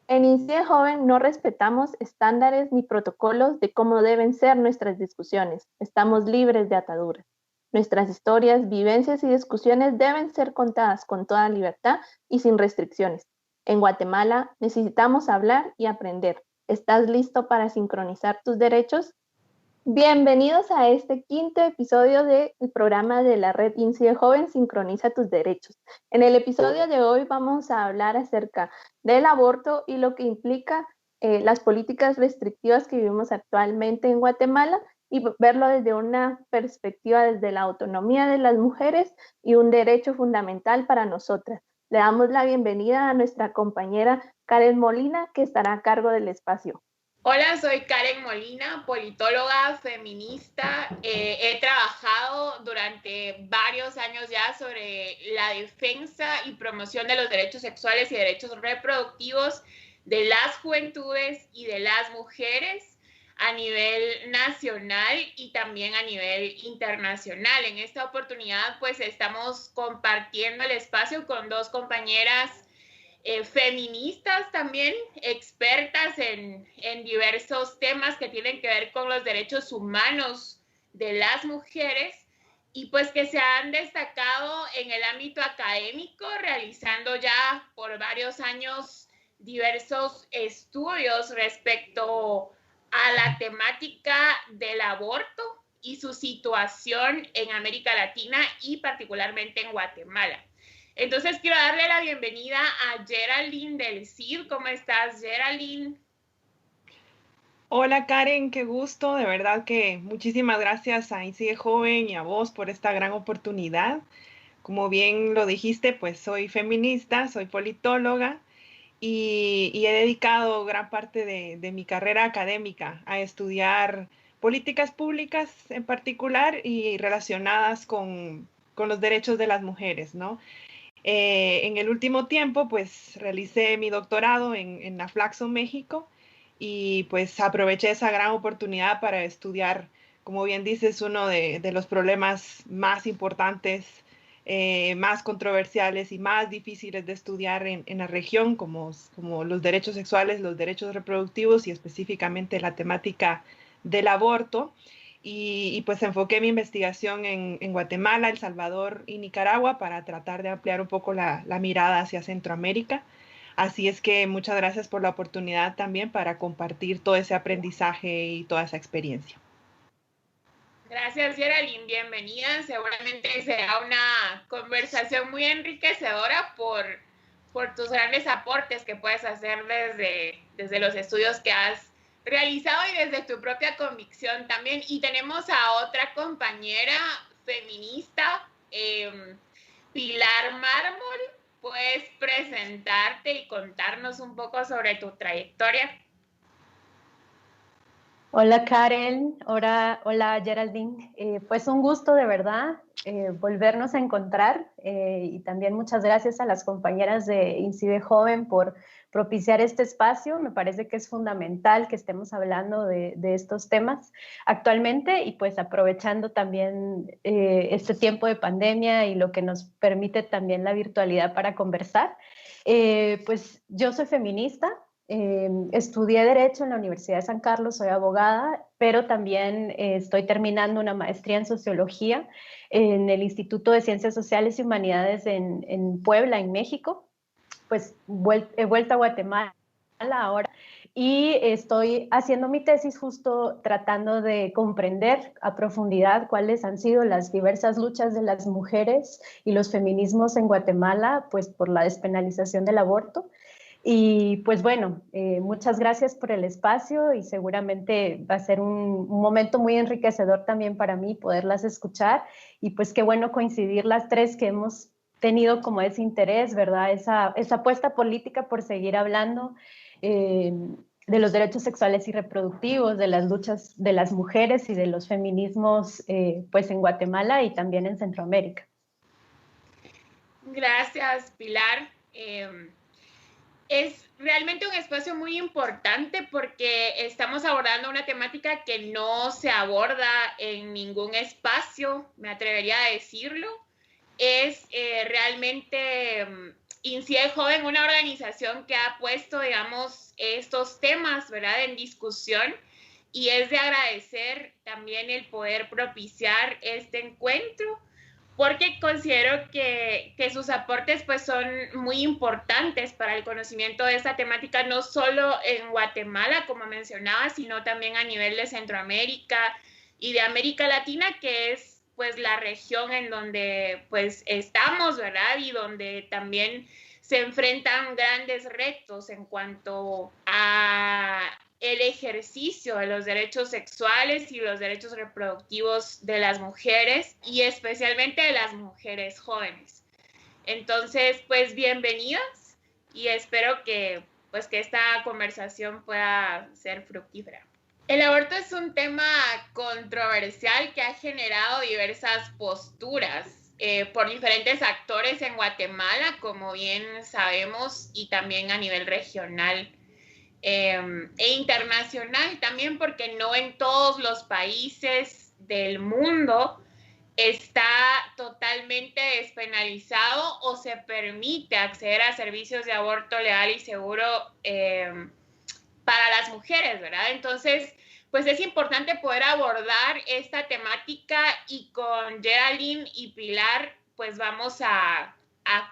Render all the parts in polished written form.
En INCIDE Joven no respetamos estándares ni protocolos de cómo deben ser nuestras discusiones. Estamos libres de ataduras. Nuestras historias, vivencias y discusiones deben ser contadas con toda libertad y sin restricciones. En Guatemala necesitamos hablar y aprender. ¿Estás listo para sincronizar tus derechos? Bienvenidos a este quinto episodio del programa de la red INCIDE Joven Sincroniza tus derechos. En el episodio de hoy vamos a hablar acerca del aborto y lo que implica las políticas restrictivas que vivimos actualmente en Guatemala y verlo desde una perspectiva desde la autonomía de las mujeres y un derecho fundamental para nosotras. Le damos la bienvenida a nuestra compañera Karen Molina, que estará a cargo del espacio. Hola, soy Karen Molina, politóloga, feminista. He trabajado durante varios años ya sobre la defensa y promoción de los derechos sexuales y derechos reproductivos de las juventudes y de las mujeres a nivel nacional y también a nivel internacional. En esta oportunidad, pues, estamos compartiendo el espacio con dos compañeras feministas también, expertas en diversos temas que tienen que ver con los derechos humanos de las mujeres y pues que se han destacado en el ámbito académico, realizando ya por varios años diversos estudios respecto a la temática del aborto y su situación en América Latina y particularmente en Guatemala. Entonces quiero darle la bienvenida a Geraldine del CID. ¿Cómo estás, Geraldine? Hola Karen, qué gusto, de verdad que muchísimas gracias a INCIDE Joven y a vos por esta gran oportunidad. Como bien lo dijiste, pues soy feminista, soy politóloga y he dedicado gran parte de mi carrera académica a estudiar políticas públicas en particular y relacionadas con los derechos de las mujeres, ¿no? En el último tiempo, pues realicé mi doctorado en la Flaxo, México, y pues aproveché esa gran oportunidad para estudiar, como bien dices, uno de los problemas más importantes, más controversiales y más difíciles de estudiar en la región, como los derechos sexuales, los derechos reproductivos y específicamente la temática del aborto. Y pues enfoqué mi investigación en Guatemala, El Salvador y Nicaragua para tratar de ampliar un poco la mirada hacia Centroamérica. Así es que muchas gracias por la oportunidad también para compartir todo ese aprendizaje y toda esa experiencia. Gracias, Geraldine. Bienvenida. Seguramente será una conversación muy enriquecedora por tus grandes aportes que puedes hacer desde los estudios que has realizado y desde tu propia convicción también. Y tenemos a otra compañera feminista, Pilar Mármol. ¿Puedes presentarte y contarnos un poco sobre tu trayectoria? Hola Karen, hola Geraldine. Pues un gusto de verdad volvernos a encontrar y también muchas gracias a las compañeras de INCIDE Joven por propiciar este espacio. Me parece que es fundamental que estemos hablando de estos temas actualmente y pues aprovechando también este tiempo de pandemia y lo que nos permite también la virtualidad para conversar. Pues yo soy feminista. Estudié Derecho en la Universidad de San Carlos, soy abogada, pero también estoy terminando una maestría en Sociología en el Instituto de Ciencias Sociales y Humanidades en Puebla, en México. Pues he vuelto a Guatemala ahora y estoy haciendo mi tesis justo tratando de comprender a profundidad cuáles han sido las diversas luchas de las mujeres y los feminismos en Guatemala, pues por la despenalización del aborto. Y pues bueno, muchas gracias por el espacio y seguramente va a ser un momento muy enriquecedor también para mí poderlas escuchar y pues qué bueno coincidir las tres que hemos tenido como ese interés, ¿verdad? Esa apuesta política por seguir hablando de los derechos sexuales y reproductivos, de las luchas de las mujeres y de los feminismos pues en Guatemala y también en Centroamérica. Gracias, Pilar. Es realmente un espacio muy importante porque estamos abordando una temática que no se aborda en ningún espacio, me atrevería a decirlo. Es realmente INCIBE Joven, una organización que ha puesto, digamos, estos temas, ¿verdad?, en discusión, y es de agradecer también el poder propiciar este encuentro, porque considero que sus aportes pues son muy importantes para el conocimiento de esta temática, no solo en Guatemala, como mencionaba, sino también a nivel de Centroamérica y de América Latina, que es pues la región en donde pues estamos, ¿verdad? Y donde también se enfrentan grandes retos en cuanto a el ejercicio de los derechos sexuales y los derechos reproductivos de las mujeres y especialmente de las mujeres jóvenes. Entonces, pues bienvenidas y espero que esta conversación pueda ser fructífera. El aborto es un tema controversial que ha generado diversas posturas por diferentes actores en Guatemala, como bien sabemos, y también a nivel regional e internacional también, porque no en todos los países del mundo está totalmente despenalizado o se permite acceder a servicios de aborto legal y seguro para las mujeres, ¿verdad? Entonces, pues es importante poder abordar esta temática y con Geraldine y Pilar, pues vamos a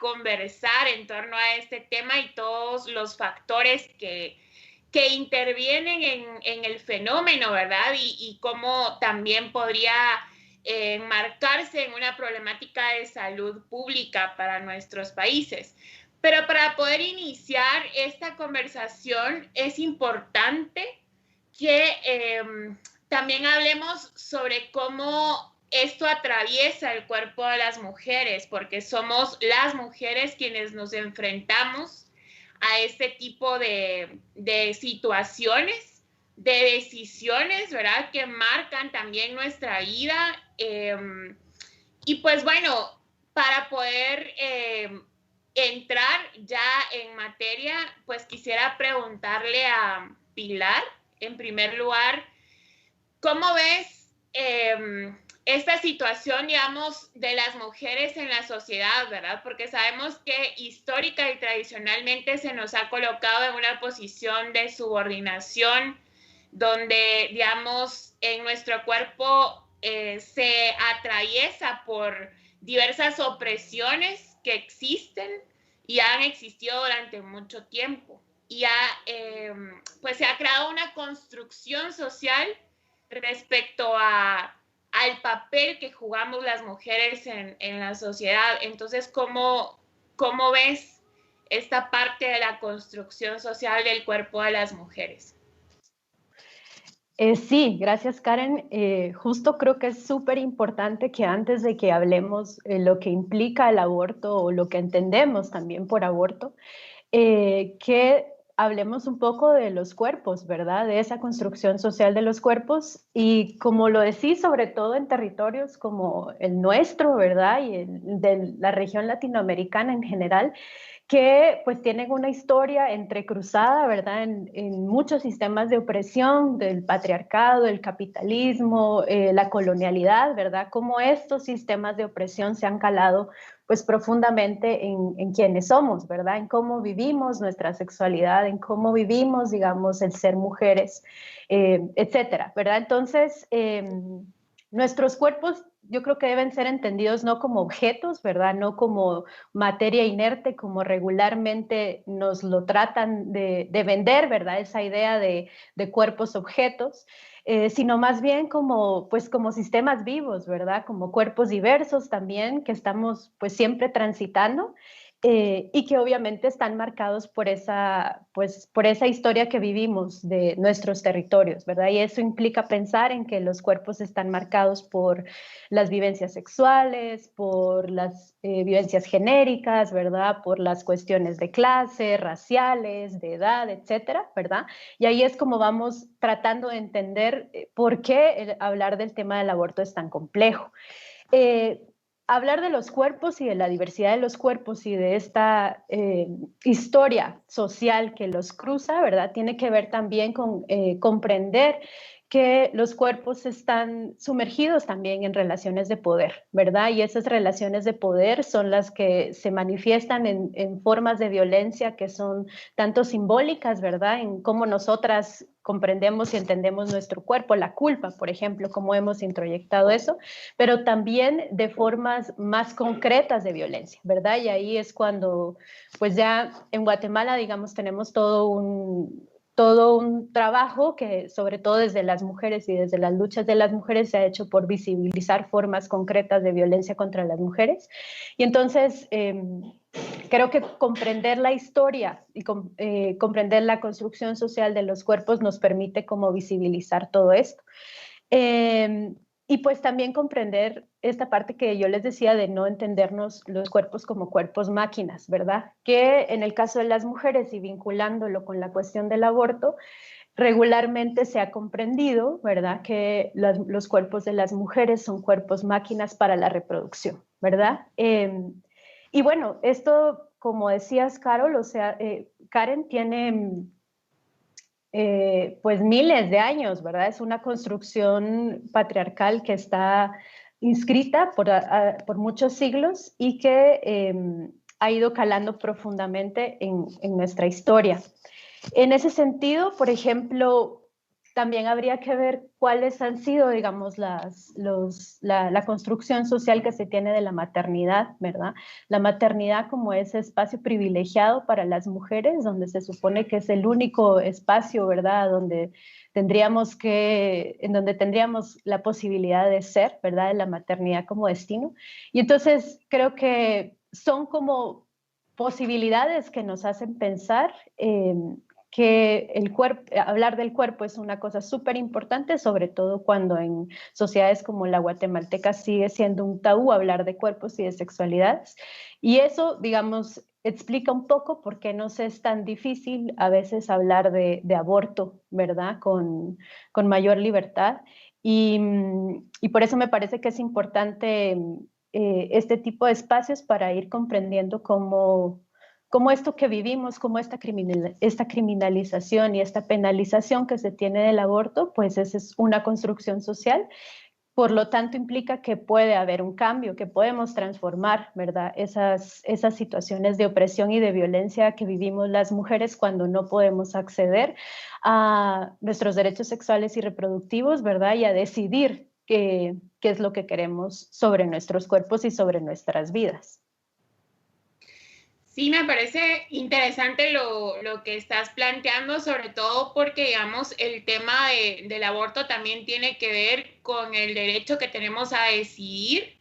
conversar en torno a este tema y todos los factores que intervienen en el fenómeno, ¿verdad? Y cómo también podría enmarcarse en una problemática de salud pública para nuestros países. Pero para poder iniciar esta conversación es importante que también hablemos sobre cómo esto atraviesa el cuerpo de las mujeres, porque somos las mujeres quienes nos enfrentamos a este tipo de situaciones, de decisiones, ¿verdad?, que marcan también nuestra vida. Y pues bueno, para poder entrar ya en materia, pues quisiera preguntarle a Pilar, en primer lugar, ¿cómo ves esta situación, digamos, de las mujeres en la sociedad, ¿verdad? Porque sabemos que histórica y tradicionalmente se nos ha colocado en una posición de subordinación, donde, digamos, en nuestro cuerpo se atraviesa por diversas opresiones que existen y han existido durante mucho tiempo. Y pues se ha creado una construcción social respecto al papel que jugamos las mujeres en la sociedad. Entonces, ¿cómo ves esta parte de la construcción social del cuerpo de las mujeres? Sí, gracias Karen. Justo creo que es súper importante que antes de que hablemos lo que implica el aborto o lo que entendemos también por aborto, que hablemos un poco de los cuerpos, ¿verdad? De esa construcción social de los cuerpos y como lo decís, sobre todo en territorios como el nuestro, ¿verdad? Y de la región latinoamericana en general, que pues tienen una historia entrecruzada, ¿verdad? En muchos sistemas de opresión, del patriarcado, el capitalismo, la colonialidad, ¿verdad? Cómo estos sistemas de opresión se han calado pues profundamente en quienes somos, ¿verdad? En cómo vivimos nuestra sexualidad, en cómo vivimos, digamos, el ser mujeres, etcétera, ¿verdad? Entonces, nuestros cuerpos yo creo que deben ser entendidos no como objetos, ¿verdad? No como materia inerte, como regularmente nos lo tratan de vender, ¿verdad? Esa idea de cuerpos objetos, sino más bien como, pues, como sistemas vivos, ¿verdad? Como cuerpos diversos también que estamos pues siempre transitando. Y que obviamente están marcados por esa historia que vivimos de nuestros territorios, ¿verdad? Y eso implica pensar en que los cuerpos están marcados por las vivencias sexuales, por las vivencias genéricas, ¿verdad? Por las cuestiones de clase, raciales, de edad, etcétera, ¿verdad? Y ahí es como vamos tratando de entender por qué hablar del tema del aborto es tan complejo. Hablar de los cuerpos y de la diversidad de los cuerpos y de esta historia social que los cruza, ¿verdad? Tiene que ver también con comprender que los cuerpos están sumergidos también en relaciones de poder, ¿verdad? Y esas relaciones de poder son las que se manifiestan en formas de violencia que son tanto simbólicas, ¿verdad? En cómo nosotras comprendemos y entendemos nuestro cuerpo, la culpa, por ejemplo, cómo hemos introyectado eso, pero también de formas más concretas de violencia, ¿verdad? Y ahí es cuando, pues ya en Guatemala, digamos, tenemos todo un trabajo que sobre todo desde las mujeres y desde las luchas de las mujeres se ha hecho por visibilizar formas concretas de violencia contra las mujeres. Y entonces creo que comprender la historia y comprender la construcción social de los cuerpos nos permite como visibilizar todo esto. Y pues también comprender esta parte que yo les decía de no entendernos los cuerpos como cuerpos máquinas, ¿verdad? Que en el caso de las mujeres y vinculándolo con la cuestión del aborto, regularmente se ha comprendido, ¿verdad? Que los cuerpos de las mujeres son cuerpos máquinas para la reproducción, ¿verdad? Y bueno, esto, como decías, Carol, o sea, Karen tiene pues miles de años, ¿verdad? Es una construcción patriarcal que está inscrita por muchos siglos y que ha ido calando profundamente en nuestra historia. En ese sentido, por ejemplo, también habría que ver cuáles han sido, digamos, la construcción social que se tiene de la maternidad, ¿verdad? La maternidad como ese espacio privilegiado para las mujeres, donde se supone que es el único espacio, ¿verdad? En donde tendríamos la posibilidad de ser, ¿verdad? De la maternidad como destino. Y entonces creo que son como posibilidades que nos hacen pensar que hablar del cuerpo es una cosa súper importante, sobre todo cuando en sociedades como la guatemalteca sigue siendo un tabú hablar de cuerpos y de sexualidades. Y eso, digamos, explica un poco por qué nos es tan difícil a veces hablar de aborto, ¿verdad? Con mayor libertad. Y por eso me parece que es importante este tipo de espacios para ir comprendiendo cómo esto que vivimos, como esta criminalización y esta penalización que se tiene del aborto, pues esa es una construcción social. Por lo tanto, implica que puede haber un cambio, que podemos transformar, ¿verdad? Esas situaciones de opresión y de violencia que vivimos las mujeres cuando no podemos acceder a nuestros derechos sexuales y reproductivos, ¿verdad? Y a decidir qué es lo que queremos sobre nuestros cuerpos y sobre nuestras vidas. Sí, me parece interesante lo que estás planteando, sobre todo porque, digamos, el tema del aborto también tiene que ver con el derecho que tenemos a decidir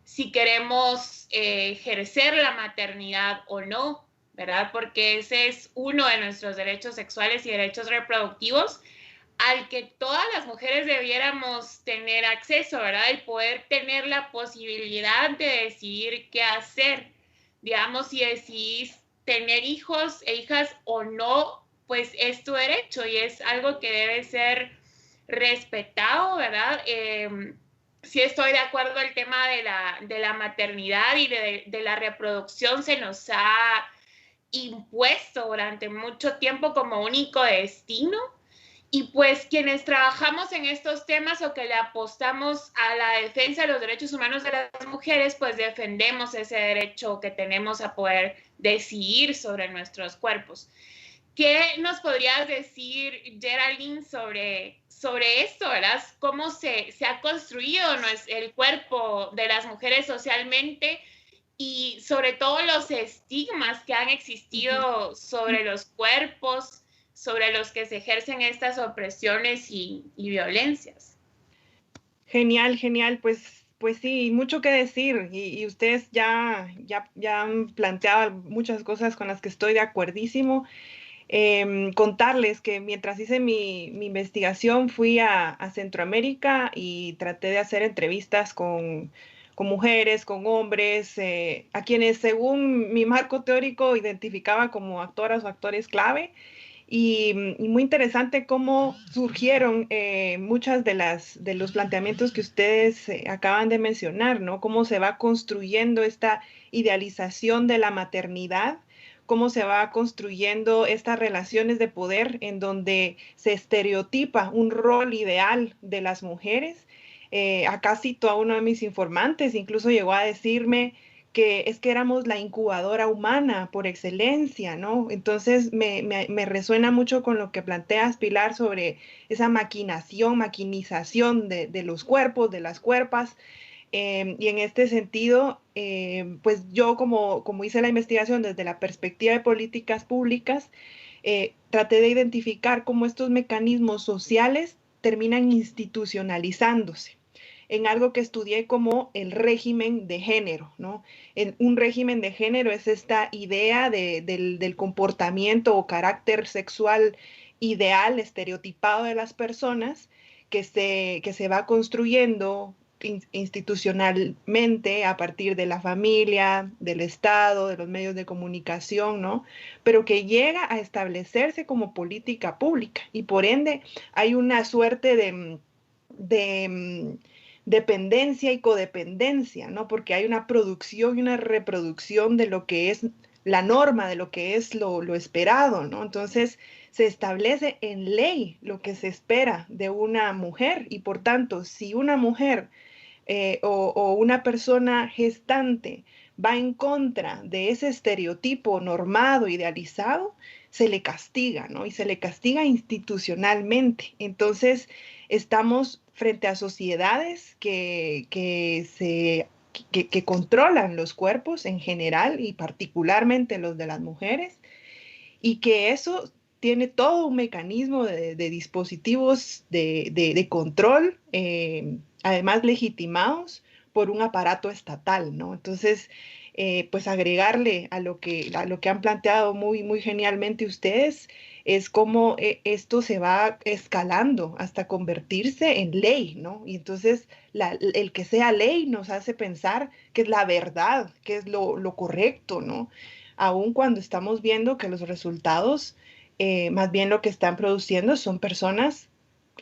si queremos ejercer la maternidad o no, ¿verdad? Porque ese es uno de nuestros derechos sexuales y derechos reproductivos al que todas las mujeres debiéramos tener acceso, ¿verdad? El poder tener la posibilidad de decidir qué hacer. Digamos, si decidís tener hijos e hijas o no, pues es tu derecho y es algo que debe ser respetado, ¿verdad? Sí estoy de acuerdo el tema de la maternidad y de la reproducción se nos ha impuesto durante mucho tiempo como único destino. Y pues quienes trabajamos en estos temas o que le apostamos a la defensa de los derechos humanos de las mujeres, pues defendemos ese derecho que tenemos a poder decidir sobre nuestros cuerpos. ¿Qué nos podrías decir, Geraldine, sobre esto, verdad? ¿Cómo se ha construido el cuerpo de las mujeres socialmente y sobre todo los estigmas que han existido sobre los cuerpos, sobre los que se ejercen estas opresiones y violencias? Genial, genial, pues sí, mucho que decir y ustedes ya han planteado muchas cosas con las que estoy de acuerdísimo. Contarles que mientras hice mi investigación fui a Centroamérica y traté de hacer entrevistas con mujeres, con hombres, a quienes según mi marco teórico identificaba como actoras o actores clave. Y muy interesante cómo surgieron muchas de los planteamientos que ustedes acaban de mencionar, ¿no? Cómo se va construyendo esta idealización de la maternidad cómo se va construyendo estas relaciones de poder en donde se estereotipa un rol ideal de las mujeres. Acá cito a uno de mis informantes, incluso llegó a decirme que es que éramos la incubadora humana por excelencia, ¿no? Entonces me resuena mucho con lo que planteas, Pilar, sobre esa maquinización de los cuerpos, de las cuerpas. Y en este sentido, pues yo como hice la investigación desde la perspectiva de políticas públicas, traté de identificar cómo estos mecanismos sociales terminan institucionalizándose en algo que estudié como el régimen de género, ¿no? Un régimen de género es esta idea del comportamiento o carácter sexual ideal, estereotipado de las personas, que se va construyendo institucionalmente a partir de la familia, del Estado, de los medios de comunicación, ¿no? Pero que llega a establecerse como política pública y por ende hay una suerte de dependencia y codependencia, ¿no? Porque hay una producción y una reproducción de lo que es la norma, de lo que es lo esperado, ¿no? Entonces se establece en ley lo que se espera de una mujer y por tanto, si una mujer o una persona gestante va en contra de ese estereotipo normado, idealizado, se le castiga, ¿no? Y se le castiga institucionalmente. Entonces, estamos frente a sociedades que controlan los cuerpos en general y particularmente los de las mujeres, y que eso tiene todo un mecanismo de dispositivos de control, además legitimados por un aparato estatal, ¿no? Entonces, pues agregarle a lo que han planteado muy genialmente ustedes, es cómo esto se va escalando hasta convertirse en ley, ¿no? Y entonces el que sea ley nos hace pensar que es la verdad, que es lo correcto, ¿no? Aun cuando estamos viendo que los resultados, más bien lo que están produciendo son personas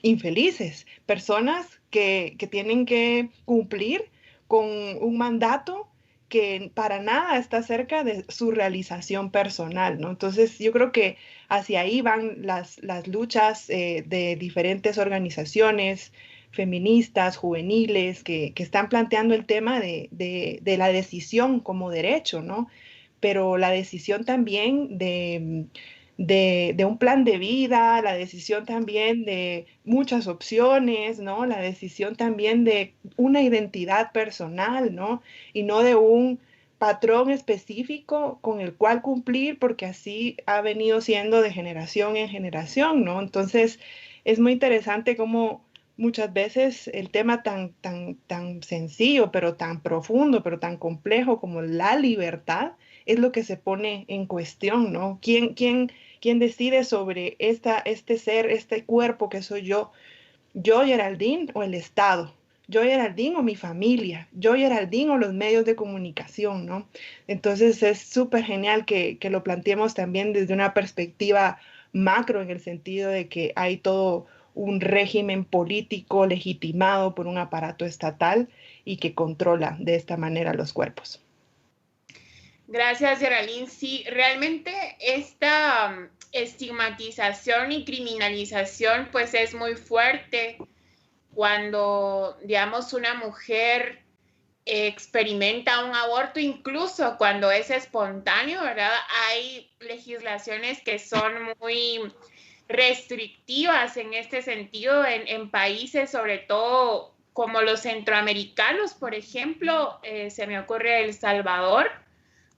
infelices, personas que tienen que cumplir con un mandato que para nada está cerca de su realización personal, ¿no? Entonces yo creo que hacia ahí van las luchas de diferentes organizaciones feministas, juveniles, que están planteando el tema de la decisión como derecho, ¿no? Pero la decisión también de un plan de vida, la decisión también de muchas opciones, ¿no? La decisión también de una identidad personal, ¿no? Y no de un patrón específico con el cual cumplir, porque así ha venido siendo de generación en generación, ¿no? Entonces, es muy interesante cómo muchas veces el tema tan sencillo, pero tan profundo, pero tan complejo como la libertad, es lo que se pone en cuestión, ¿no? ¿Quién decide sobre este ser, este cuerpo que soy yo? ¿Yo, Geraldine, o el Estado? ¿Yo, Geraldine, o mi familia? ¿Yo, Geraldine, o los medios de comunicación, ¿no? Entonces es súper genial que lo planteemos también desde una perspectiva macro, en el sentido de que hay todo un régimen político legitimado por un aparato estatal y que controla de esta manera los cuerpos. Gracias, Geraldine. Sí, realmente esta estigmatización y criminalización pues es muy fuerte cuando, digamos, una mujer experimenta un aborto, incluso cuando es espontáneo, ¿verdad? Hay legislaciones que son muy restrictivas en este sentido en países, sobre todo como los centroamericanos, por ejemplo, se me ocurre El Salvador,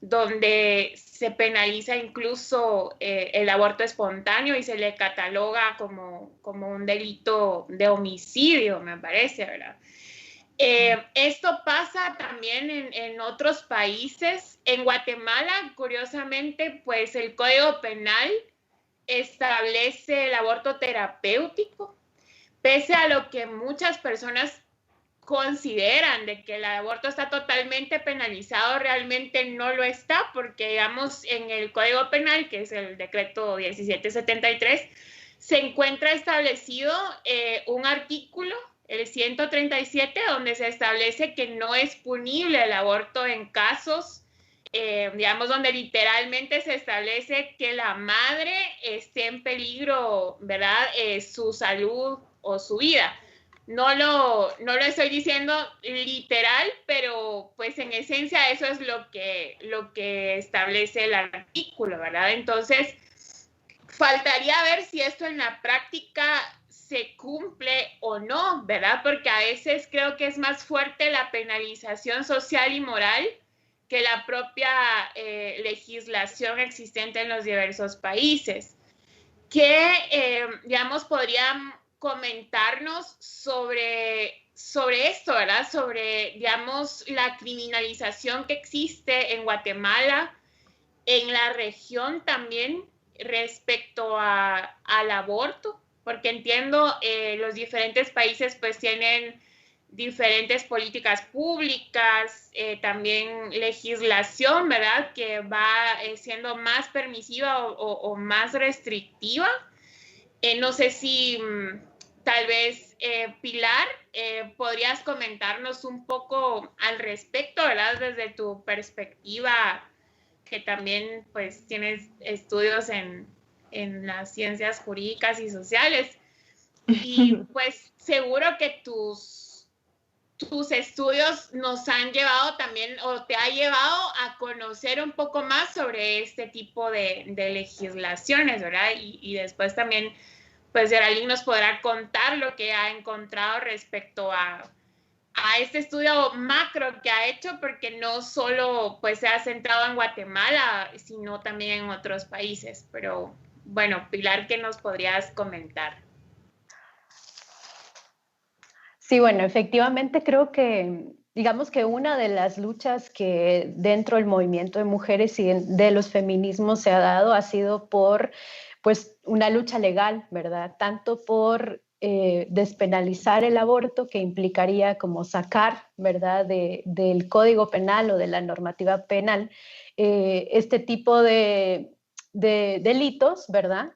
donde se penaliza incluso el aborto espontáneo y se le cataloga como un delito de homicidio, me parece, ¿verdad? Esto pasa también en otros países. En Guatemala, curiosamente, pues el Código Penal establece el aborto terapéutico, pese a lo que muchas personas consideran de que el aborto está totalmente penalizado, realmente no lo está, porque digamos en el Código Penal, que es el decreto 1773, se encuentra establecido un artículo, el 137, donde se establece que no es punible el aborto en casos digamos, donde literalmente se establece que la madre esté en peligro, ¿verdad? Su salud o su vida. No lo estoy diciendo literal, pero pues en esencia eso es lo que establece el artículo, ¿verdad? Entonces, faltaría ver si esto en la práctica se cumple o no, ¿verdad? Porque a veces creo que es más fuerte la penalización social y moral que la propia legislación existente en los diversos países. ¿Qué, digamos, podrían comentarnos sobre esto, ¿verdad? Sobre, digamos, la criminalización que existe en Guatemala, en la región también, respecto al aborto, porque entiendo los diferentes países pues tienen diferentes políticas públicas, también legislación, ¿verdad? Que va siendo más permisiva o más restrictiva. No sé si tal vez, Pilar, podrías comentarnos un poco al respecto, ¿verdad? Desde tu perspectiva, que también pues tienes estudios en las ciencias jurídicas y sociales. Y pues seguro que tus estudios nos han llevado también, o te ha llevado a conocer un poco más sobre este tipo de legislaciones, ¿verdad? Y después también, pues Geraldine nos podrá contar lo que ha encontrado respecto a este estudio macro que ha hecho, porque no solo pues se ha centrado en Guatemala, sino también en otros países. Pero bueno, Pilar, ¿qué nos podrías comentar? Sí, bueno, efectivamente creo que, digamos que una de las luchas que dentro del movimiento de mujeres y de los feminismos se ha dado ha sido por, pues, una lucha legal, ¿verdad? Tanto por despenalizar el aborto, que implicaría como sacar, ¿verdad?, del Código Penal o de la normativa penal este tipo de delitos, ¿verdad?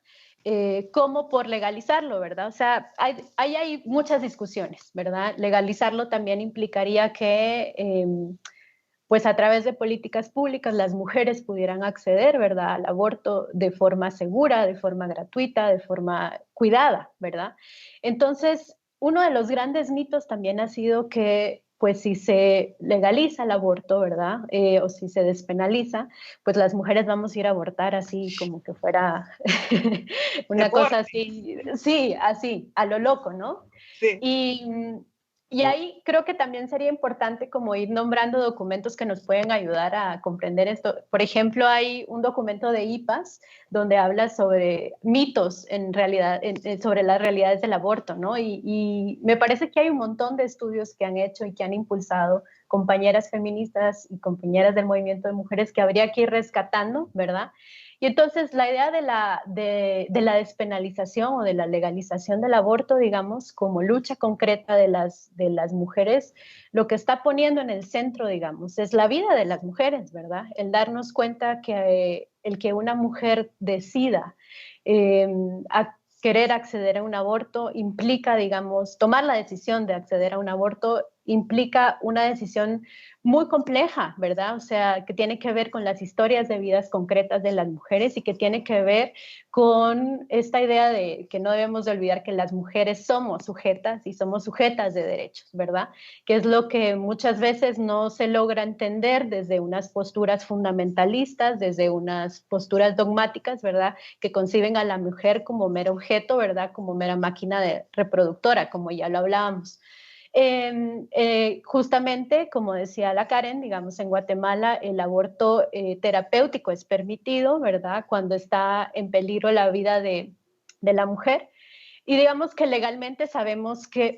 Como por legalizarlo, ¿verdad? O sea, hay muchas discusiones, ¿verdad? Legalizarlo también implicaría que, pues a través de políticas públicas, las mujeres pudieran acceder, ¿verdad?, al aborto de forma segura, de forma gratuita, de forma cuidada, ¿verdad? Entonces, uno de los grandes mitos también ha sido que, pues si se legaliza el aborto, ¿verdad? O si se despenaliza, pues las mujeres vamos a ir a abortar así como que fuera una cosa así, sí, así, a lo loco, ¿no? Sí. Y ahí creo que también sería importante como ir nombrando documentos que nos pueden ayudar a comprender esto. Por ejemplo, hay un documento de IPAS donde habla sobre mitos en realidad, sobre las realidades del aborto, ¿no? Y me parece que hay un montón de estudios que han hecho y que han impulsado compañeras feministas y compañeras del movimiento de mujeres que habría que ir rescatando, ¿verdad? Y entonces la idea de la despenalización o de la legalización del aborto, digamos, como lucha concreta de las mujeres, lo que está poniendo en el centro, digamos, es la vida de las mujeres, ¿verdad? El darnos cuenta que el que una mujer decida querer acceder a un aborto implica, digamos, tomar la decisión de acceder a un aborto implica una decisión muy compleja, ¿verdad? O sea, que tiene que ver con las historias de vidas concretas de las mujeres y que tiene que ver con esta idea de que no debemos de olvidar que las mujeres somos sujetas y somos sujetas de derechos, ¿verdad? Que es lo que muchas veces no se logra entender desde unas posturas fundamentalistas, desde unas posturas dogmáticas, ¿verdad? Que conciben a la mujer como mero objeto, ¿verdad? Como mera máquina reproductora, como ya lo hablábamos. Justamente, como decía la Karen, digamos, en Guatemala el aborto terapéutico es permitido, ¿verdad? Cuando está en peligro la vida de la mujer. Y digamos que legalmente sabemos que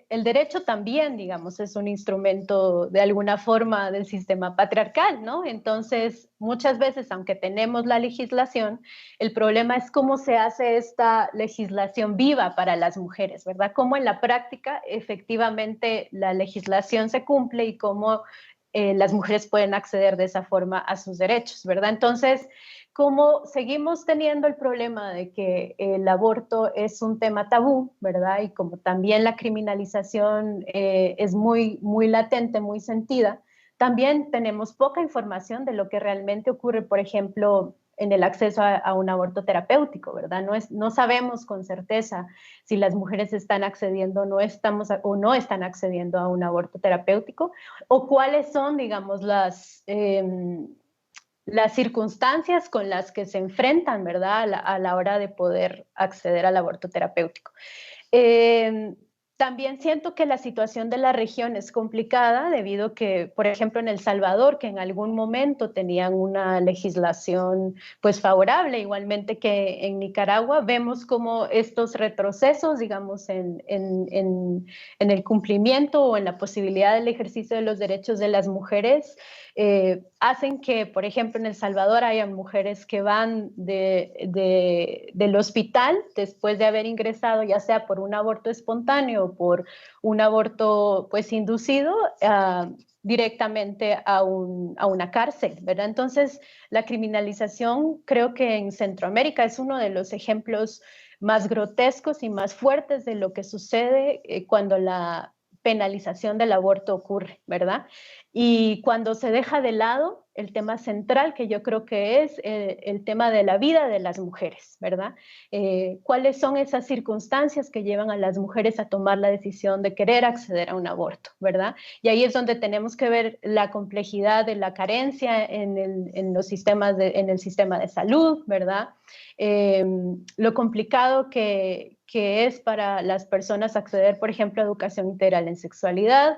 el derecho también, digamos, es un instrumento de alguna forma del sistema patriarcal, ¿no? Entonces, muchas veces, aunque tenemos la legislación, el problema es cómo se hace esta legislación viva para las mujeres, ¿verdad? Cómo en la práctica efectivamente la legislación se cumple y cómo las mujeres pueden acceder de esa forma a sus derechos, ¿verdad? Entonces, como seguimos teniendo el problema de que el aborto es un tema tabú, ¿verdad? Y como también la criminalización es muy, muy latente, muy sentida, también tenemos poca información de lo que realmente ocurre, por ejemplo, en el acceso a un aborto terapéutico, ¿verdad? No sabemos con certeza si las mujeres están accediendo o no están accediendo a un aborto terapéutico, o cuáles son, digamos, las circunstancias con las que se enfrentan, ¿verdad? A la hora de poder acceder al aborto terapéutico. También siento que la situación de la región es complicada debido a que, por ejemplo, en El Salvador, que en algún momento tenían una legislación pues favorable, igualmente que en Nicaragua, vemos como estos retrocesos, digamos, en el cumplimiento o en la posibilidad del ejercicio de los derechos de las mujeres, hacen que, por ejemplo, en El Salvador hayan mujeres que van del hospital después de haber ingresado, ya sea por un aborto espontáneo o por un aborto pues inducido, directamente a una cárcel, ¿verdad? Entonces, la criminalización creo que en Centroamérica es uno de los ejemplos más grotescos y más fuertes de lo que sucede cuando la penalización del aborto ocurre, ¿verdad? Y cuando se deja de lado el tema central, que yo creo que es el tema de la vida de las mujeres, ¿verdad? ¿Cuáles son esas circunstancias que llevan a las mujeres a tomar la decisión de querer acceder a un aborto, ¿verdad? Y ahí es donde tenemos que ver la complejidad de la carencia en el sistema de salud, ¿verdad? Lo complicado que es para las personas acceder, por ejemplo, a educación integral en sexualidad,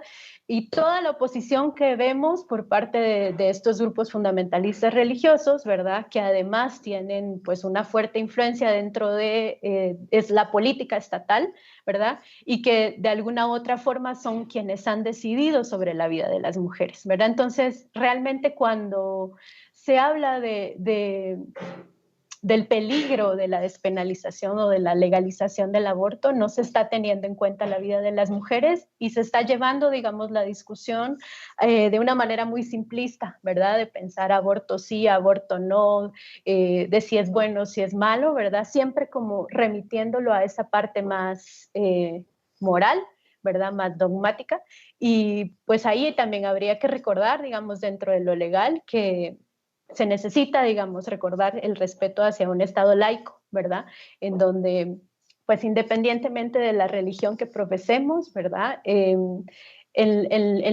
y toda la oposición que vemos por parte de estos grupos fundamentalistas religiosos, ¿verdad? Que además tienen pues una fuerte influencia dentro de es la política estatal, ¿verdad? Y que de alguna u otra forma son quienes han decidido sobre la vida de las mujeres, ¿verdad? Entonces, realmente cuando se habla del peligro de la despenalización o de la legalización del aborto, no se está teniendo en cuenta la vida de las mujeres y se está llevando, digamos, la discusión de una manera muy simplista, ¿verdad? De pensar aborto sí, aborto no, de si es bueno, si es malo, ¿verdad? Siempre como remitiéndolo a esa parte más moral, ¿verdad? Más dogmática. Y pues ahí también habría que recordar, digamos, dentro de lo legal, que se necesita, digamos, recordar el respeto hacia un Estado laico, ¿verdad? En donde, pues independientemente de la religión que profesemos, ¿verdad? En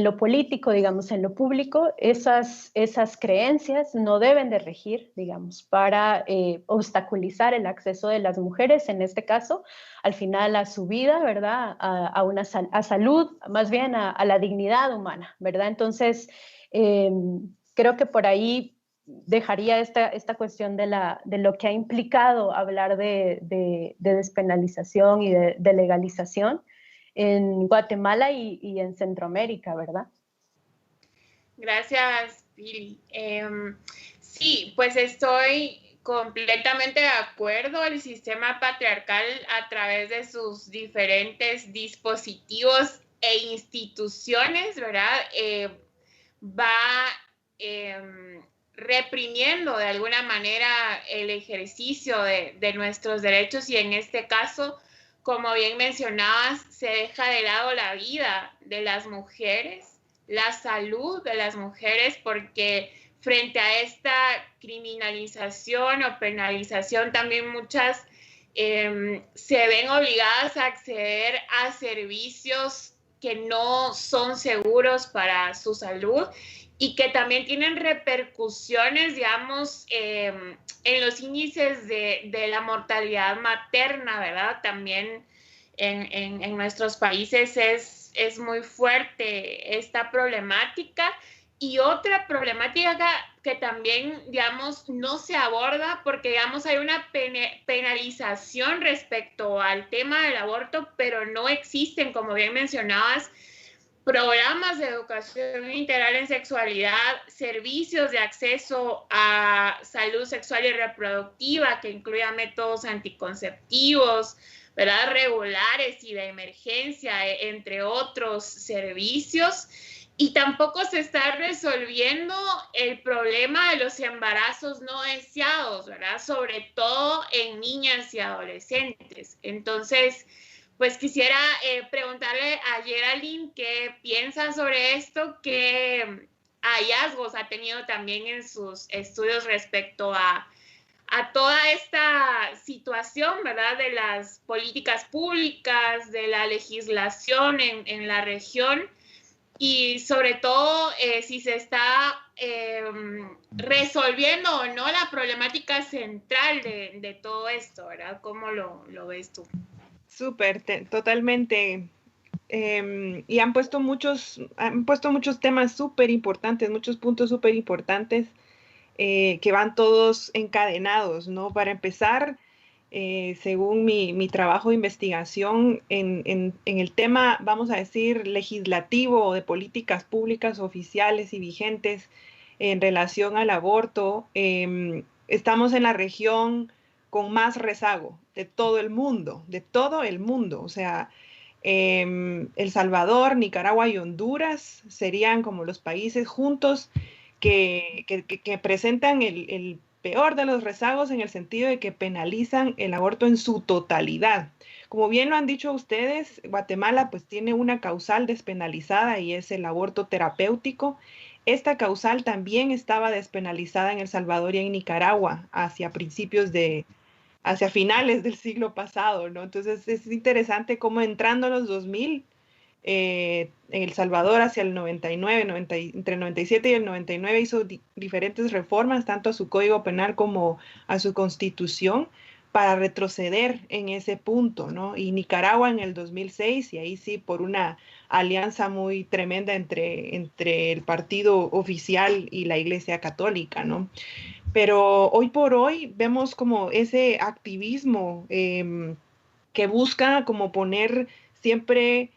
lo político, digamos, en lo público, esas creencias no deben de regir, digamos, para obstaculizar el acceso de las mujeres, en este caso, al final a su vida, ¿verdad? A salud, más bien a la dignidad humana, ¿verdad? Entonces, creo que por ahí dejaría esta cuestión de lo que ha implicado hablar de despenalización y de legalización en Guatemala y en Centroamérica, ¿verdad? Gracias, Pili. Sí, pues estoy completamente de acuerdo. El sistema patriarcal, a través de sus diferentes dispositivos e instituciones, ¿verdad? Va reprimiendo de alguna manera el ejercicio de nuestros derechos, y en este caso, como bien mencionabas, se deja de lado la vida de las mujeres, la salud de las mujeres, porque frente a esta criminalización o penalización, también muchas se ven obligadas a acceder a servicios que no son seguros para su salud y que también tienen repercusiones, digamos, en los índices de la mortalidad materna, ¿verdad? También en nuestros países es muy fuerte esta problemática. Y otra problemática que también, digamos, no se aborda porque, digamos, hay una penalización respecto al tema del aborto, pero no existen, como bien mencionabas, programas de educación integral en sexualidad, servicios de acceso a salud sexual y reproductiva que incluyan métodos anticonceptivos, ¿verdad? Regulares y de emergencia, entre otros servicios. Y tampoco se está resolviendo el problema de los embarazos no deseados, ¿verdad? Sobre todo en niñas y adolescentes. Entonces, pues quisiera preguntarle a Geraldine qué piensa sobre esto, qué hallazgos ha tenido también en sus estudios respecto a toda esta situación, ¿verdad? De las políticas públicas, de la legislación en la región y sobre todo si se está resolviendo o no la problemática central de todo esto, ¿verdad? ¿Cómo lo ves tú? Súper, totalmente. Y han puesto muchos temas súper importantes, muchos puntos súper importantes que van todos encadenados, ¿no? Para empezar, según mi trabajo de investigación en el tema, vamos a decir, legislativo o de políticas públicas oficiales y vigentes en relación al aborto, estamos en la región con más rezago de todo el mundo, o sea, El Salvador, Nicaragua y Honduras serían como los países juntos que presentan el peor de los rezagos en el sentido de que penalizan el aborto en su totalidad. Como bien lo han dicho ustedes, Guatemala pues tiene una causal despenalizada y es el aborto terapéutico. Esta causal también estaba despenalizada en El Salvador y en Nicaragua hacia finales del siglo pasado, ¿no? Entonces es interesante cómo entrando a los 2000, en El Salvador hacia el 99, entre el 97 y el 99 hizo diferentes reformas, tanto a su Código Penal como a su Constitución, para retroceder en ese punto, ¿no? Y Nicaragua en el 2006, y ahí sí por una alianza muy tremenda entre el partido oficial y la Iglesia Católica, ¿no? Pero hoy por hoy vemos como ese activismo que busca como poner siempre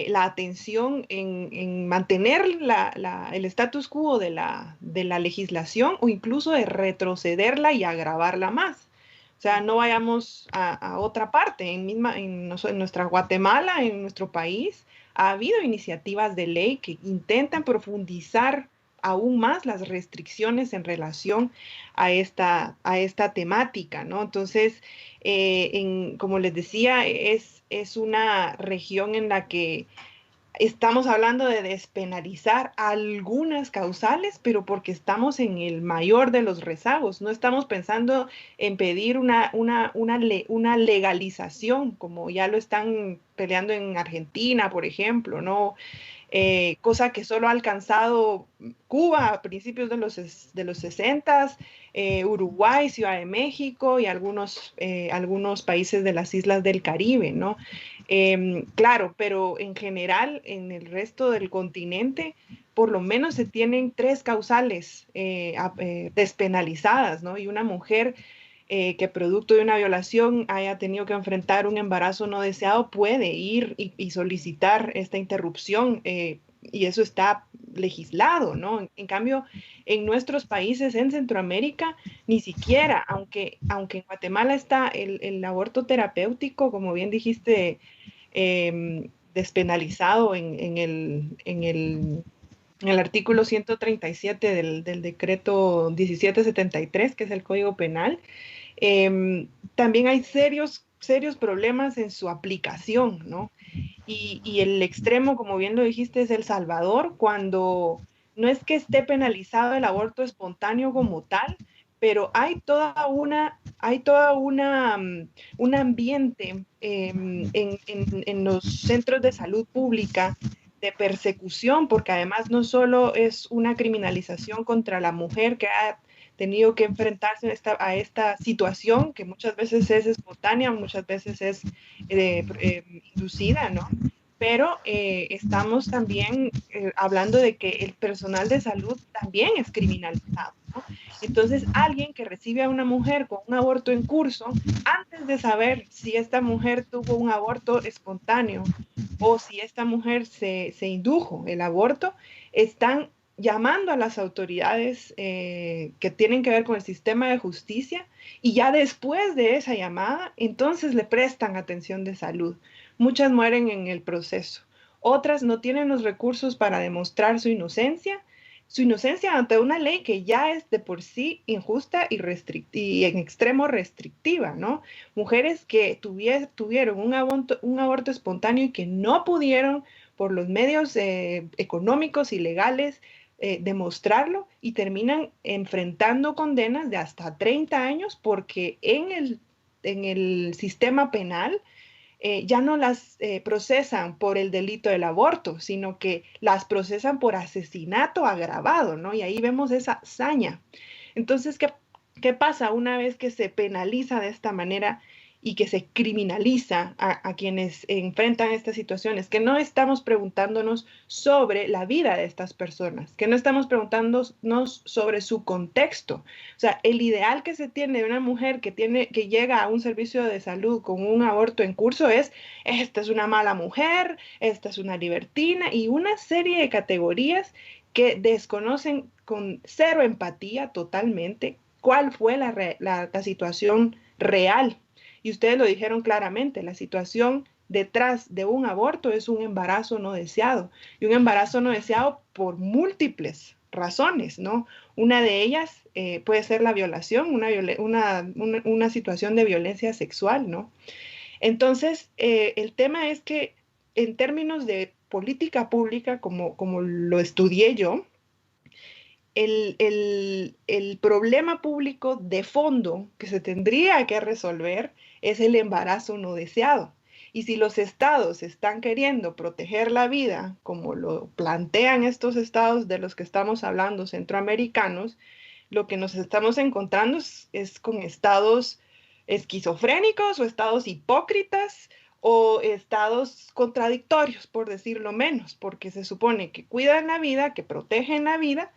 la atención en mantener el status quo de la legislación o incluso de retrocederla y agravarla más. O sea, no vayamos a otra parte. En nuestra Guatemala, en nuestro país, ha habido iniciativas de ley que intentan profundizar aún más las restricciones en relación a esta temática, ¿no? Entonces, como les decía, es una región en la que estamos hablando de despenalizar algunas causales, pero porque estamos en el mayor de los rezagos. No estamos pensando en pedir una legalización, como ya lo están peleando en Argentina, por ejemplo, ¿no? Cosa que solo ha alcanzado Cuba a principios de los 60, Uruguay, Ciudad de México y algunos países de las islas del Caribe, ¿no? Claro, pero en general en el resto del continente por lo menos se tienen 3 causales despenalizadas, ¿no? Y una mujer que producto de una violación haya tenido que enfrentar un embarazo no deseado puede ir y solicitar esta interrupción y eso está legislado, ¿no? En cambio, en nuestros países en Centroamérica, ni siquiera, aunque en Guatemala está el aborto terapéutico, como bien dijiste, despenalizado en el artículo 137 del decreto 1773, que es el Código Penal, también hay serios problemas en su aplicación, ¿no? Y el extremo, como bien lo dijiste, es El Salvador, cuando no es que esté penalizado el aborto espontáneo como tal, pero hay un ambiente en los centros de salud pública de persecución, porque además no solo es una criminalización contra la mujer que ha tenido que enfrentarse a esta situación que muchas veces es espontánea, muchas veces es inducida, ¿no? Pero estamos también hablando de que el personal de salud también es criminalizado, ¿no? Entonces, alguien que recibe a una mujer con un aborto en curso, antes de saber si esta mujer tuvo un aborto espontáneo o si esta mujer se indujo el aborto, están llamando a las autoridades que tienen que ver con el sistema de justicia y ya después de esa llamada, entonces le prestan atención de salud. Muchas mueren en el proceso. Otras no tienen los recursos para demostrar su inocencia ante una ley que ya es de por sí injusta y en extremo restrictiva, ¿no? Mujeres que tuvieron un aborto espontáneo y que no pudieron, por los medios económicos y legales, demostrarlo y terminan enfrentando condenas de hasta 30 años porque en el sistema penal ya no las procesan por el delito del aborto, sino que las procesan por asesinato agravado, ¿no? Y ahí vemos esa hazaña. Entonces, ¿qué pasa una vez que se penaliza de esta manera y que se criminaliza a quienes enfrentan estas situaciones? Que no estamos preguntándonos sobre la vida de estas personas, que no estamos preguntándonos sobre su contexto. O sea, el ideal que se tiene de una mujer que llega a un servicio de salud con un aborto en curso es: esta es una mala mujer, esta es una libertina, y una serie de categorías que desconocen con cero empatía totalmente cuál fue la situación real. Y ustedes lo dijeron claramente, la situación detrás de un aborto es un embarazo no deseado, y un embarazo no deseado por múltiples razones, ¿no? Una de ellas puede ser la violación, una situación de violencia sexual, ¿no? Entonces, el tema es que en términos de política pública, como lo estudié yo, el problema público de fondo que se tendría que resolver es el embarazo no deseado. Y si los estados están queriendo proteger la vida, como lo plantean estos estados de los que estamos hablando, centroamericanos, lo que nos estamos encontrando es con estados esquizofrénicos o estados hipócritas o estados contradictorios, por decirlo menos, porque se supone que cuidan la vida, que protegen la vida,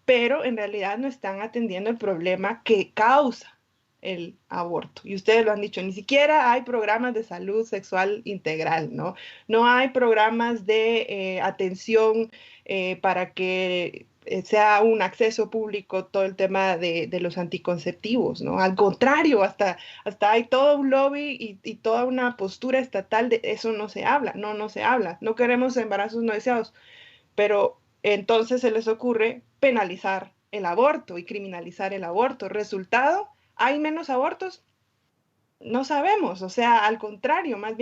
pero en realidad no están atendiendo el problema que causa el aborto. Y ustedes lo han dicho, ni siquiera hay programas de salud sexual integral, ¿no? No hay programas de atención para que sea un acceso público todo el tema de los anticonceptivos, ¿no? Al contrario, hasta hay todo un lobby y toda una postura estatal de eso. No se habla, no se habla. No queremos embarazos no deseados, pero entonces se les ocurre penalizar el aborto y criminalizar el aborto. ¿Resultado? ¿Hay menos abortos? No sabemos, o sea, al contrario, más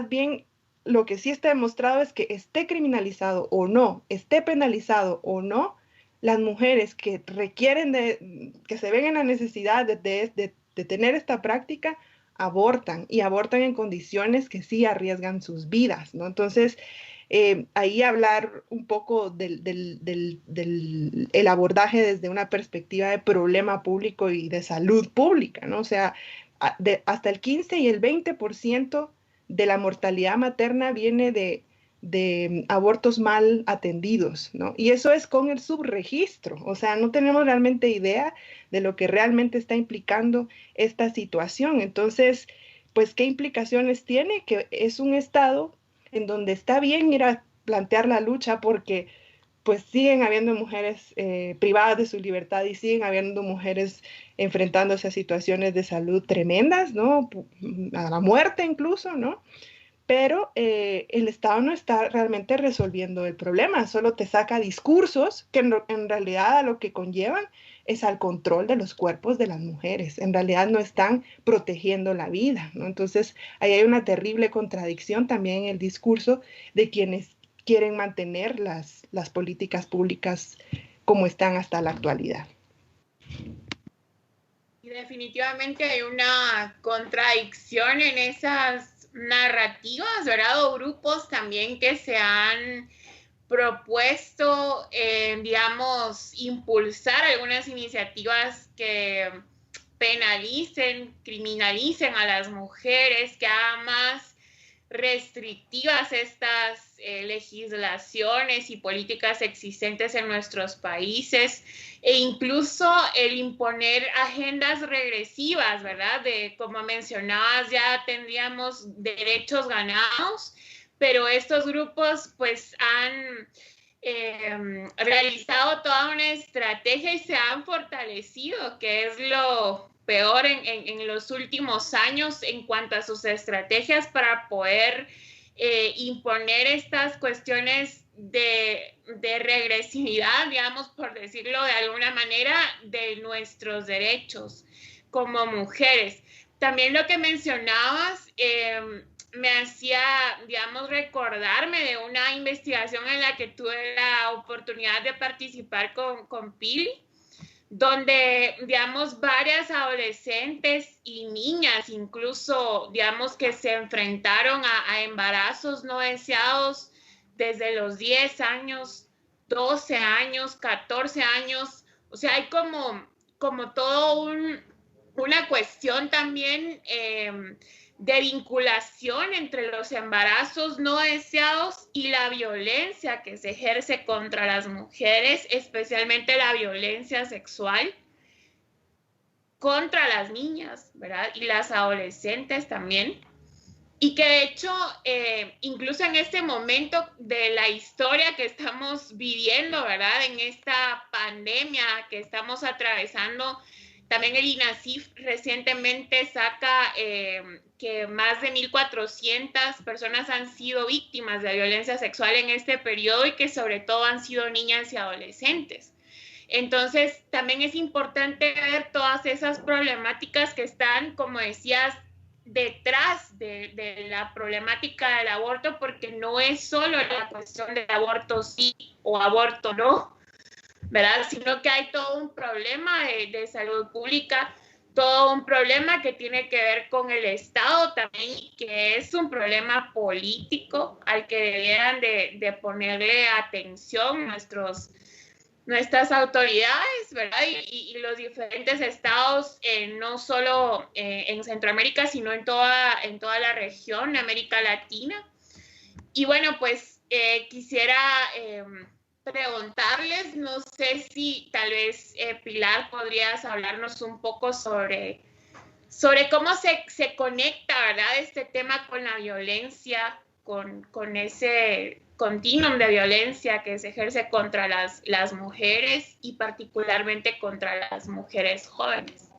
bien lo que sí está demostrado es que esté criminalizado o no, esté penalizado o no, las mujeres que que se ven en la necesidad de tener esta práctica, abortan, y abortan en condiciones que sí arriesgan sus vidas, ¿no? Entonces, ahí hablar un poco del abordaje desde una perspectiva de problema público y de salud pública, ¿no? O sea, hasta el 15 y el 20% de la mortalidad materna viene de abortos mal atendidos, ¿no? Y eso es con el subregistro, o sea, no tenemos realmente idea de lo que realmente está implicando esta situación. Entonces, pues, ¿qué implicaciones tiene? Que es un estado en donde está bien ir a plantear la lucha porque pues siguen habiendo mujeres privadas de su libertad y siguen habiendo mujeres enfrentándose a situaciones de salud tremendas, ¿no? A la muerte incluso, ¿no? Pero el Estado no está realmente resolviendo el problema, solo te saca discursos que en realidad a lo que conllevan es al control de los cuerpos de las mujeres. En realidad no están protegiendo la vida, ¿no? Entonces, ahí hay una terrible contradicción también en el discurso de quienes quieren mantener las políticas públicas como están hasta la actualidad. Y definitivamente hay una contradicción en esas narrativas, ¿verdad? O grupos también que se han propuesto, digamos, impulsar algunas iniciativas que penalicen, criminalicen a las mujeres, que hagan más restrictivas estas legislaciones y políticas existentes en nuestros países, e incluso el imponer agendas regresivas, ¿verdad? De, como mencionabas, ya tendríamos derechos ganados, pero estos grupos pues han realizado toda una estrategia y se han fortalecido, que es lo peor en los últimos años en cuanto a sus estrategias para poder imponer estas cuestiones de regresividad, digamos, por decirlo de alguna manera, de nuestros derechos como mujeres. También lo que mencionabas me hacía, digamos, recordarme de una investigación en la que tuve la oportunidad de participar con Pili, donde, digamos, varias adolescentes y niñas incluso, digamos, que se enfrentaron a embarazos no deseados desde los 10 años, 12 años, 14 años. O sea, hay como todo una cuestión también de vinculación entre los embarazos no deseados y la violencia que se ejerce contra las mujeres, especialmente la violencia sexual contra las niñas, ¿verdad? Y las adolescentes también. Y que de hecho, incluso en este momento de la historia que estamos viviendo, ¿verdad? En esta pandemia que estamos atravesando, también el INASIF recientemente saca que más de 1.400 personas han sido víctimas de violencia sexual en este periodo y que sobre todo han sido niñas y adolescentes. Entonces, también es importante ver todas esas problemáticas que están, como decías, detrás de la problemática del aborto, porque no es solo la cuestión del aborto sí o aborto no, ¿verdad? Sino que hay todo un problema de salud pública, todo un problema que tiene que ver con el Estado también, que es un problema político al que debieran de ponerle atención nuestras autoridades, ¿verdad? Y los diferentes estados, no solo en Centroamérica, sino en toda la región de América Latina. Y bueno, pues quisiera preguntarles, no sé si tal vez Pilar podrías hablarnos un poco sobre cómo se conecta, ¿verdad? Este tema con la violencia, con ese continuum de violencia que se ejerce contra las mujeres y particularmente contra las mujeres jóvenes.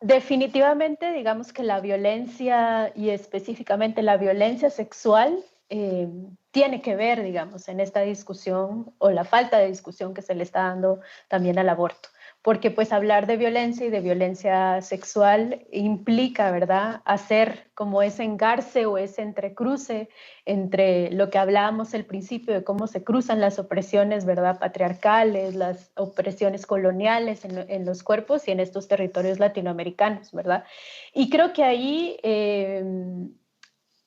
Definitivamente, digamos que la violencia y específicamente la violencia sexual tiene que ver, digamos, en esta discusión o la falta de discusión que se le está dando también al aborto. Porque pues hablar de violencia y de violencia sexual implica, ¿verdad?, hacer como ese engarce o ese entrecruce entre lo que hablábamos al principio de cómo se cruzan las opresiones, ¿verdad?, patriarcales, las opresiones coloniales en los cuerpos y en estos territorios latinoamericanos, ¿verdad? Y creo que ahí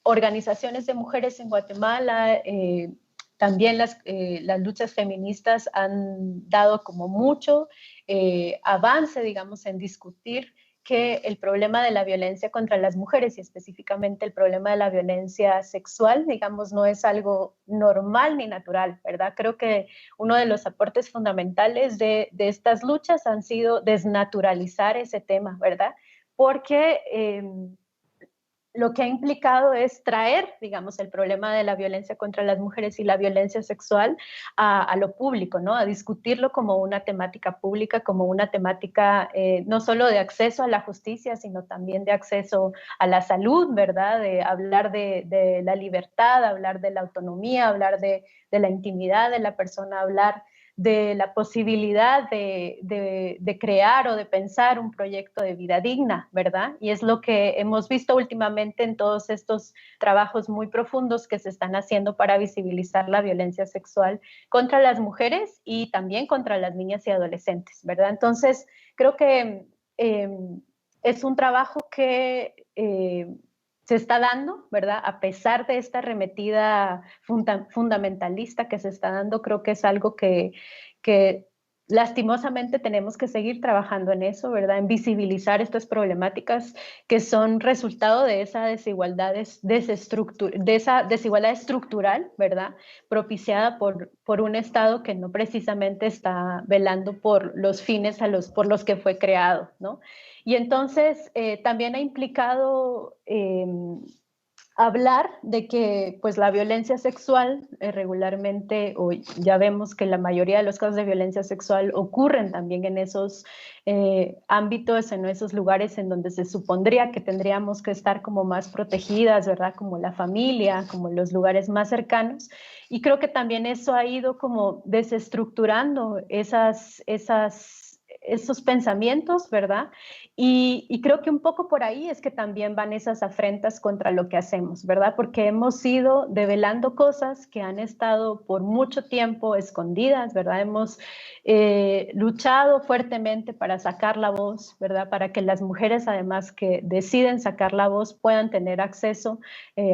organizaciones de mujeres en Guatemala, también las luchas feministas han dado como mucho avance, digamos, en discutir que el problema de la violencia contra las mujeres y específicamente el problema de la violencia sexual, digamos, no es algo normal ni natural, ¿verdad? Creo que uno de los aportes fundamentales de estas luchas han sido desnaturalizar ese tema, ¿verdad? Porque lo que ha implicado es traer, digamos, el problema de la violencia contra las mujeres y la violencia sexual a lo público, ¿no? A discutirlo como una temática pública, como una temática no solo de acceso a la justicia, sino también de acceso a la salud, ¿verdad? De hablar de la libertad, hablar de la autonomía, hablar de la intimidad de la persona, hablar de la posibilidad de crear o de pensar un proyecto de vida digna, ¿verdad? Y es lo que hemos visto últimamente en todos estos trabajos muy profundos que se están haciendo para visibilizar la violencia sexual contra las mujeres y también contra las niñas y adolescentes, ¿verdad? Entonces, creo que es un trabajo que se está dando, ¿verdad? A pesar de esta arremetida fundamentalista que se está dando, creo que es algo que lastimosamente tenemos que seguir trabajando en eso, ¿verdad? En visibilizar estas problemáticas que son resultado de esa desigualdad, estructural, ¿verdad? Propiciada por un Estado que no precisamente está velando por los fines por los que fue creado, ¿no? Y entonces también ha implicado hablar de que pues la violencia sexual regularmente, o ya vemos que la mayoría de los casos de violencia sexual ocurren también en esos ámbitos, en esos lugares en donde se supondría que tendríamos que estar como más protegidas, ¿verdad? Como la familia, como los lugares más cercanos. Y creo que también eso ha ido como desestructurando esos pensamientos, ¿verdad? Y creo que un poco por ahí es que también van esas afrentas contra lo que hacemos, ¿verdad? Porque hemos ido develando cosas que han estado por mucho tiempo escondidas, ¿verdad? Hemos luchado fuertemente para sacar la voz, ¿verdad? Para que las mujeres, además que deciden sacar la voz, puedan tener acceso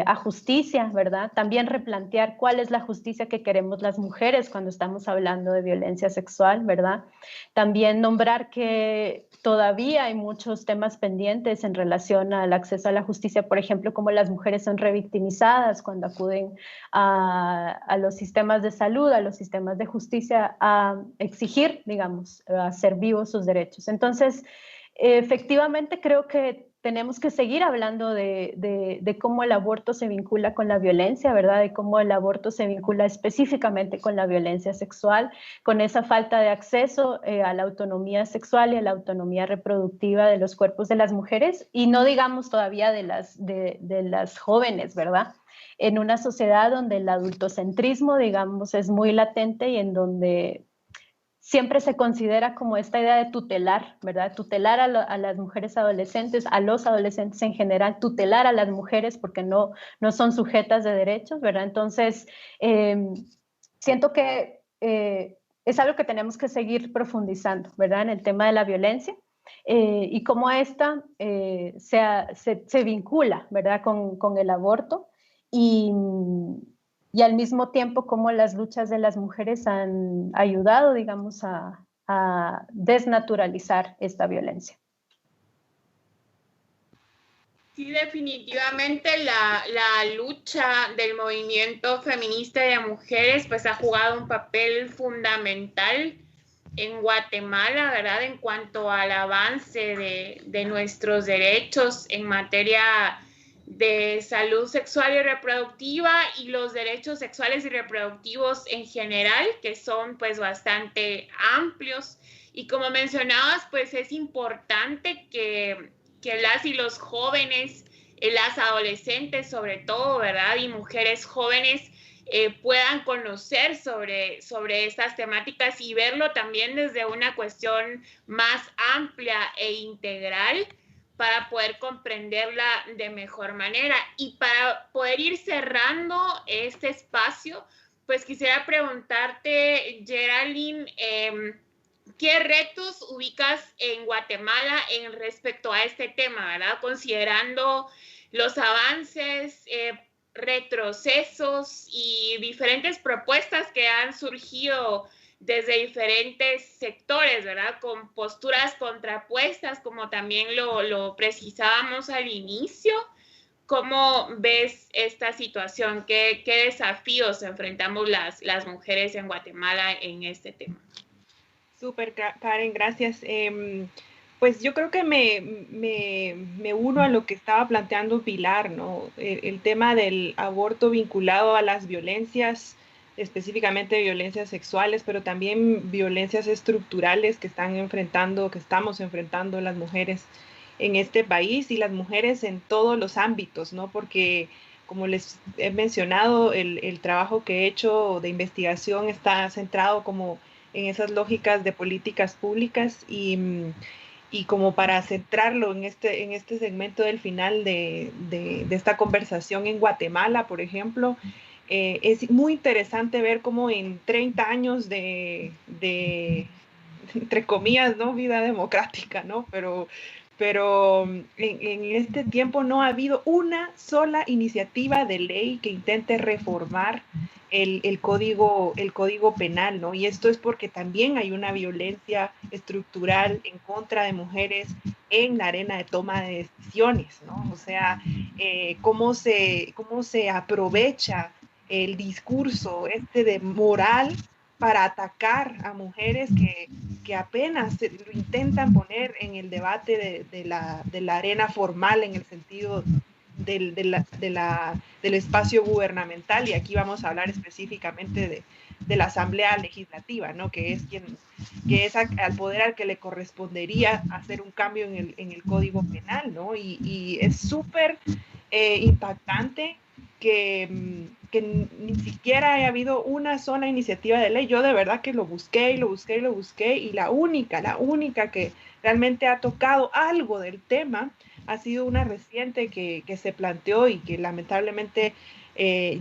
a justicia, ¿verdad? También replantear cuál es la justicia que queremos las mujeres cuando estamos hablando de violencia sexual, ¿verdad? También nombrar que todavía hay muchos temas pendientes en relación al acceso a la justicia, por ejemplo, como las mujeres son revictimizadas cuando acuden a los sistemas de salud, a los sistemas de justicia, a exigir, digamos, a hacer vivos sus derechos. Entonces, efectivamente creo que tenemos que seguir hablando de cómo el aborto se vincula con la violencia, ¿verdad? De cómo el aborto se vincula específicamente con la violencia sexual, con esa falta de acceso a la autonomía sexual y a la autonomía reproductiva de los cuerpos de las mujeres, y no digamos todavía de las jóvenes, ¿verdad? En una sociedad donde el adultocentrismo, digamos, es muy latente y en donde siempre se considera como esta idea de tutelar, ¿verdad? Tutelar a las mujeres adolescentes, a los adolescentes en general, tutelar a las mujeres porque no son sujetas de derechos, ¿verdad? Entonces, siento que es algo que tenemos que seguir profundizando, ¿verdad? En el tema de la violencia y cómo esta se vincula, ¿verdad? Con el aborto y al mismo tiempo cómo las luchas de las mujeres han ayudado, digamos, a desnaturalizar esta violencia. Sí, definitivamente la lucha del movimiento feminista de mujeres pues ha jugado un papel fundamental en Guatemala, ¿verdad? En cuanto al avance de nuestros derechos en materia de salud sexual y reproductiva y los derechos sexuales y reproductivos en general, que son pues bastante amplios. Y como mencionabas, pues es importante que las y los jóvenes, las adolescentes sobre todo, ¿verdad? Y mujeres jóvenes puedan conocer sobre estas temáticas y verlo también desde una cuestión más amplia e integral, para poder comprenderla de mejor manera. Y para poder ir cerrando este espacio, pues quisiera preguntarte, Geraldine, ¿qué retos ubicas en Guatemala en respecto a este tema, ¿verdad? Considerando los avances, retrocesos y diferentes propuestas que han surgido desde diferentes sectores, ¿verdad? Con posturas contrapuestas, como también lo precisábamos al inicio. ¿Cómo ves esta situación? ¿Qué desafíos enfrentamos las mujeres en Guatemala en este tema? Súper, Karen, gracias. Pues yo creo que me uno a lo que estaba planteando Pilar, ¿no? El tema del aborto vinculado a las violencias, específicamente violencias sexuales, pero también violencias estructurales que estamos enfrentando las mujeres en este país y las mujeres en todos los ámbitos, ¿no? Porque como les he mencionado, el trabajo que he hecho de investigación está centrado como en esas lógicas de políticas públicas y como para centrarlo en este segmento del final de esta conversación en Guatemala, por ejemplo, es muy interesante ver cómo en 30 años de entre comillas, ¿no? Vida democrática, ¿no? Pero en este tiempo no ha habido una sola iniciativa de ley que intente reformar el código penal, ¿no? Y esto es porque también hay una violencia estructural en contra de mujeres en la arena de toma de decisiones, ¿no? O sea, cómo se aprovecha el discurso de moral para atacar a mujeres que apenas lo intentan poner en el debate de la arena formal en el sentido del espacio gubernamental, y aquí vamos a hablar específicamente de la Asamblea Legislativa, ¿no? que es al poder al que le correspondería hacer un cambio en el Código Penal, ¿no? Y es súper impactante que ni siquiera haya habido una sola iniciativa de ley. Yo de verdad que lo busqué y la única que realmente ha tocado algo del tema ha sido una reciente que se planteó y que lamentablemente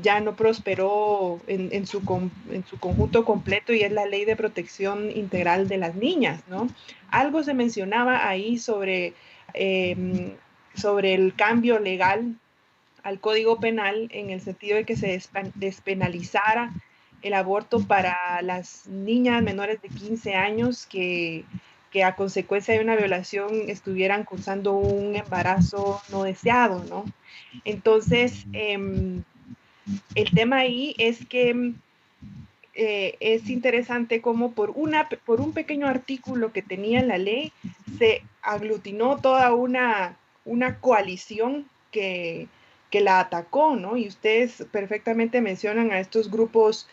ya no prosperó en su conjunto completo, y es la Ley de Protección Integral de las Niñas, ¿no? Algo se mencionaba ahí sobre el cambio legal al Código Penal, en el sentido de que se despenalizara el aborto para las niñas menores de 15 años que a consecuencia de una violación estuvieran cursando un embarazo no deseado, ¿no? Entonces, el tema ahí es que es interesante cómo por un pequeño artículo que tenía la ley se aglutinó toda una coalición que la atacó, ¿no? Y ustedes perfectamente mencionan a estos grupos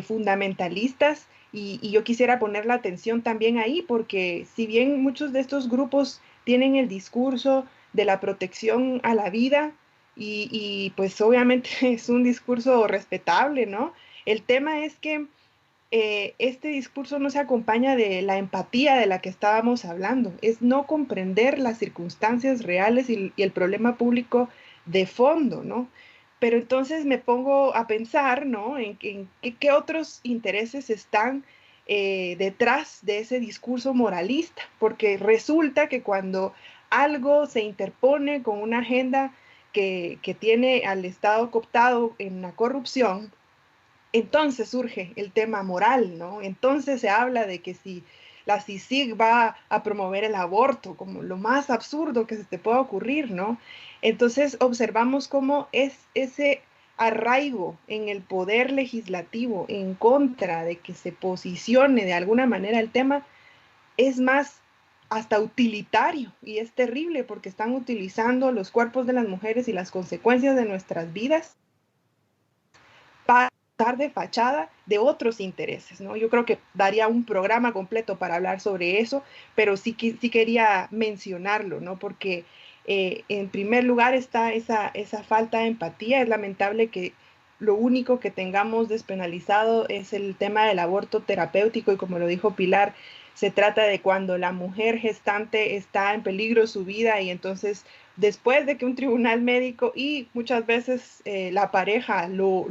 fundamentalistas, y yo quisiera poner la atención también ahí, porque si bien muchos de estos grupos tienen el discurso de la protección a la vida, y pues obviamente es un discurso respetable, ¿no? El tema es que este discurso no se acompaña de la empatía de la que estábamos hablando, es no comprender las circunstancias reales y el problema público de fondo, ¿no? Pero entonces me pongo a pensar, ¿no? En qué otros intereses están detrás de ese discurso moralista, porque resulta que cuando algo se interpone con una agenda que tiene al Estado cooptado en la corrupción, entonces surge el tema moral, ¿no? Entonces se habla de que si la CICIG va a promover el aborto, como lo más absurdo que se te pueda ocurrir, ¿no? Entonces observamos cómo es ese arraigo en el poder legislativo en contra de que se posicione de alguna manera el tema, es más hasta utilitario, y es terrible porque están utilizando los cuerpos de las mujeres y las consecuencias de nuestras vidas para de fachada de otros intereses, ¿no? Yo creo que daría un programa completo para hablar sobre eso, pero sí quería mencionarlo, ¿no? Porque en primer lugar está esa falta de empatía. Es lamentable que lo único que tengamos despenalizado es el tema del aborto terapéutico, y como lo dijo Pilar, se trata de cuando la mujer gestante está en peligro su vida, y entonces después de que un tribunal médico y muchas veces la pareja lo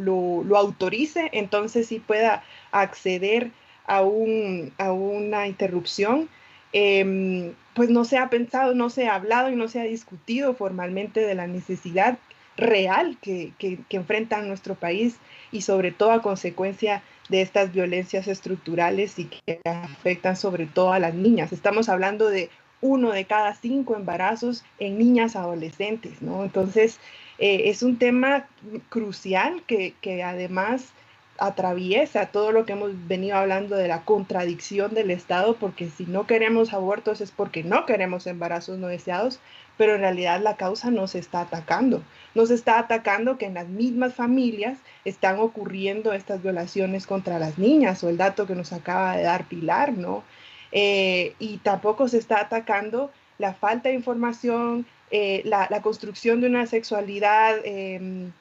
autorice, entonces sí pueda acceder a una interrupción. Pues no se ha pensado, no se ha hablado y no se ha discutido formalmente de la necesidad real que enfrenta nuestro país, y sobre todo a consecuencia de estas violencias estructurales y que afectan sobre todo a las niñas. Estamos hablando de 1 de cada 5 embarazos en niñas adolescentes, ¿no? Entonces, es un tema crucial que además atraviesa todo lo que hemos venido hablando de la contradicción del Estado, porque si no queremos abortos es porque no queremos embarazos no deseados, pero en realidad la causa no se está atacando. No se está atacando que en las mismas familias están ocurriendo estas violaciones contra las niñas, o el dato que nos acaba de dar Pilar, ¿no? Y tampoco se está atacando la falta de información, la construcción de una sexualidad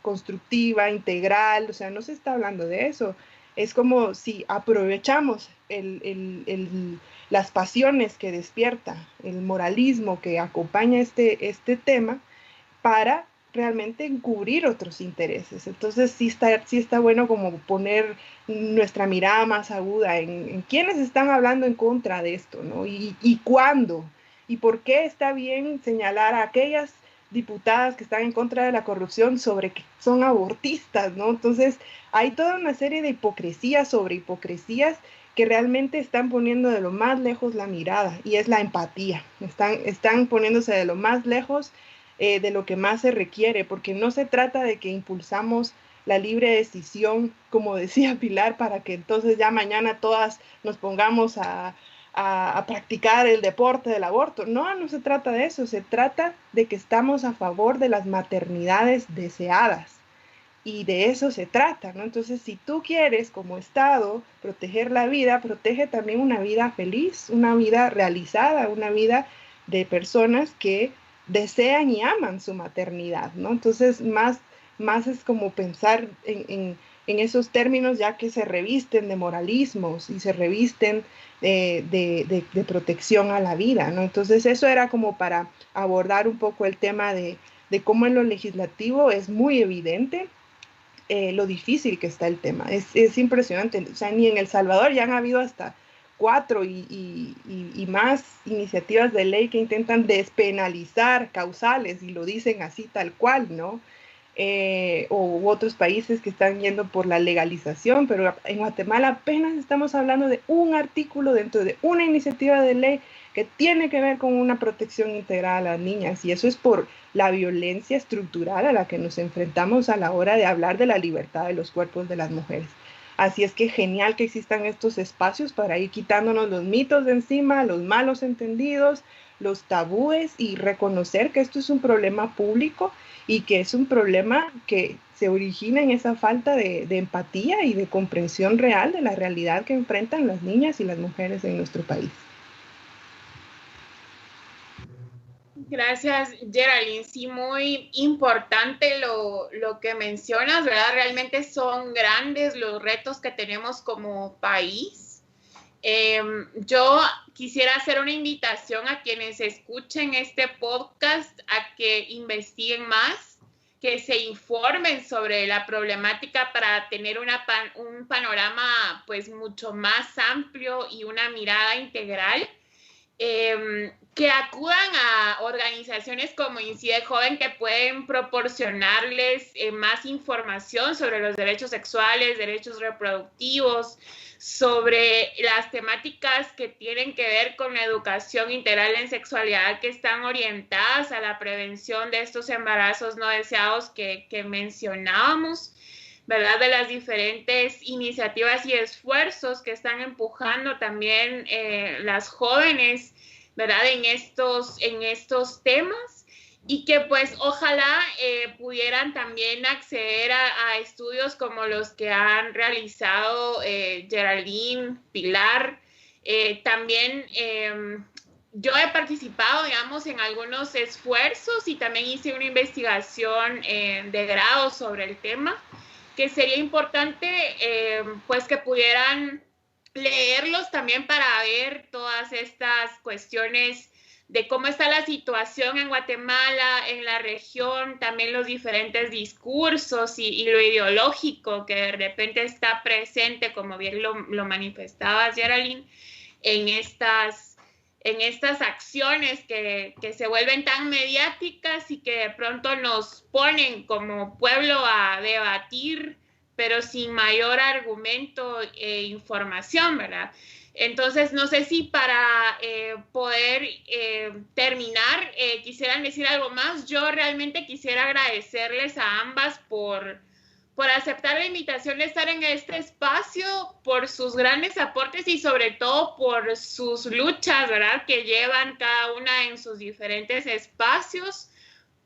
constructiva, integral. O sea, no se está hablando de eso. Es como si aprovechamos las pasiones que despierta, el moralismo que acompaña este tema, para realmente encubrir otros intereses. Entonces sí está bueno como poner nuestra mirada más aguda en quiénes están hablando en contra de esto, ¿no? Y cuándo, y por qué está bien señalar a aquellas diputadas que están en contra de la corrupción sobre que son abortistas, ¿no? Entonces hay toda una serie de hipocresías sobre hipocresías que realmente están poniendo de lo más lejos la mirada, y es la empatía. Están poniéndose de lo más lejos de lo que más se requiere, porque no se trata de que impulsamos la libre decisión, como decía Pilar, para que entonces ya mañana todas nos pongamos a practicar el deporte del aborto. No, no se trata de eso, se trata de que estamos a favor de las maternidades deseadas, y de eso se trata, ¿no? Entonces, si tú quieres como Estado proteger la vida, protege también una vida feliz, una vida realizada, una vida de personas que desean y aman su maternidad, ¿no? Entonces, más más es como pensar en esos términos ya que se revisten de moralismos y se revisten de protección a la vida, ¿no? Entonces eso era como para abordar un poco el tema de cómo en lo legislativo es muy evidente lo difícil que está el tema. Es impresionante. O sea, ni en El Salvador ya han habido hasta 4 y más iniciativas de ley que intentan despenalizar causales y lo dicen así tal cual, ¿no? O otros países que están yendo por la legalización, pero en Guatemala apenas estamos hablando de un artículo dentro de una iniciativa de ley que tiene que ver con una protección integral a las niñas, y eso es por la violencia estructural a la que nos enfrentamos a la hora de hablar de la libertad de los cuerpos de las mujeres. Así es que genial que existan estos espacios para ir quitándonos los mitos de encima, los malos entendidos, los tabúes, y reconocer que esto es un problema público y que es un problema que se origina en esa falta de empatía y de comprensión real de la realidad que enfrentan las niñas y las mujeres en nuestro país. Gracias, Geraldine. Sí, muy importante lo que mencionas, ¿verdad? Realmente son grandes los retos que tenemos como país. Yo quisiera hacer una invitación a quienes escuchen este podcast a que investiguen más, que se informen sobre la problemática para tener un panorama pues mucho más amplio y una mirada integral. Que acudan a organizaciones como Incide Joven, que pueden proporcionarles más información sobre los derechos sexuales, derechos reproductivos, sobre las temáticas que tienen que ver con la educación integral en sexualidad, que están orientadas a la prevención de estos embarazos no deseados que mencionábamos, ¿verdad? De las diferentes iniciativas y esfuerzos que están empujando también las jóvenes, ¿verdad? En estos temas, y que pues ojalá pudieran también acceder a estudios como los que han realizado Geraldine, Pilar. También yo he participado, digamos, en algunos esfuerzos y también hice una investigación de grado sobre el tema, que sería importante pues que pudieran leerlos también para ver todas estas cuestiones de cómo está la situación en Guatemala, en la región, también los diferentes discursos y lo ideológico que de repente está presente, como bien lo manifestaba Geraldine, en estas acciones que se vuelven tan mediáticas y que de pronto nos ponen como pueblo a debatir, pero sin mayor argumento e información, ¿verdad? Entonces, no sé si para poder terminar quisieran decir algo más. Yo realmente quisiera agradecerles a ambas por aceptar la invitación de estar en este espacio, por sus grandes aportes y sobre todo por sus luchas, ¿verdad?, que llevan cada una en sus diferentes espacios,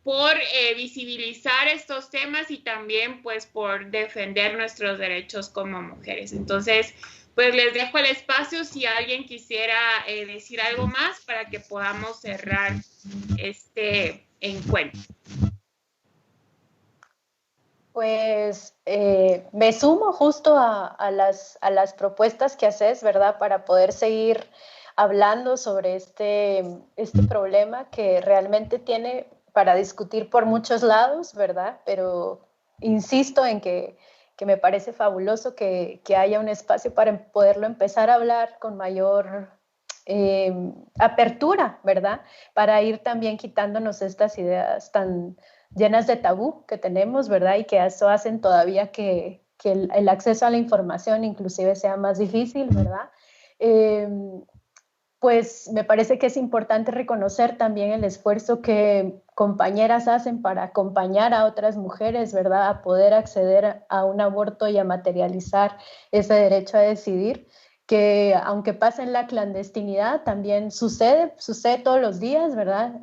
por visibilizar estos temas y también pues por defender nuestros derechos como mujeres. Entonces, pues les dejo el espacio si alguien quisiera decir algo más para que podamos cerrar este encuentro. Pues me sumo justo a las propuestas que haces, ¿verdad? Para poder seguir hablando sobre este problema que realmente tiene para discutir por muchos lados, ¿verdad? Pero insisto en que me parece fabuloso que haya un espacio para poderlo empezar a hablar con mayor apertura, ¿verdad? Para ir también quitándonos estas ideas tan llenas de tabú que tenemos, ¿verdad? Y que eso hacen todavía que el acceso a la información inclusive sea más difícil, ¿verdad? Pues me parece que es importante reconocer también el esfuerzo que compañeras hacen para acompañar a otras mujeres, ¿verdad?, a poder acceder a un aborto y a materializar ese derecho a decidir, que aunque pasa en la clandestinidad, también sucede todos los días, ¿verdad?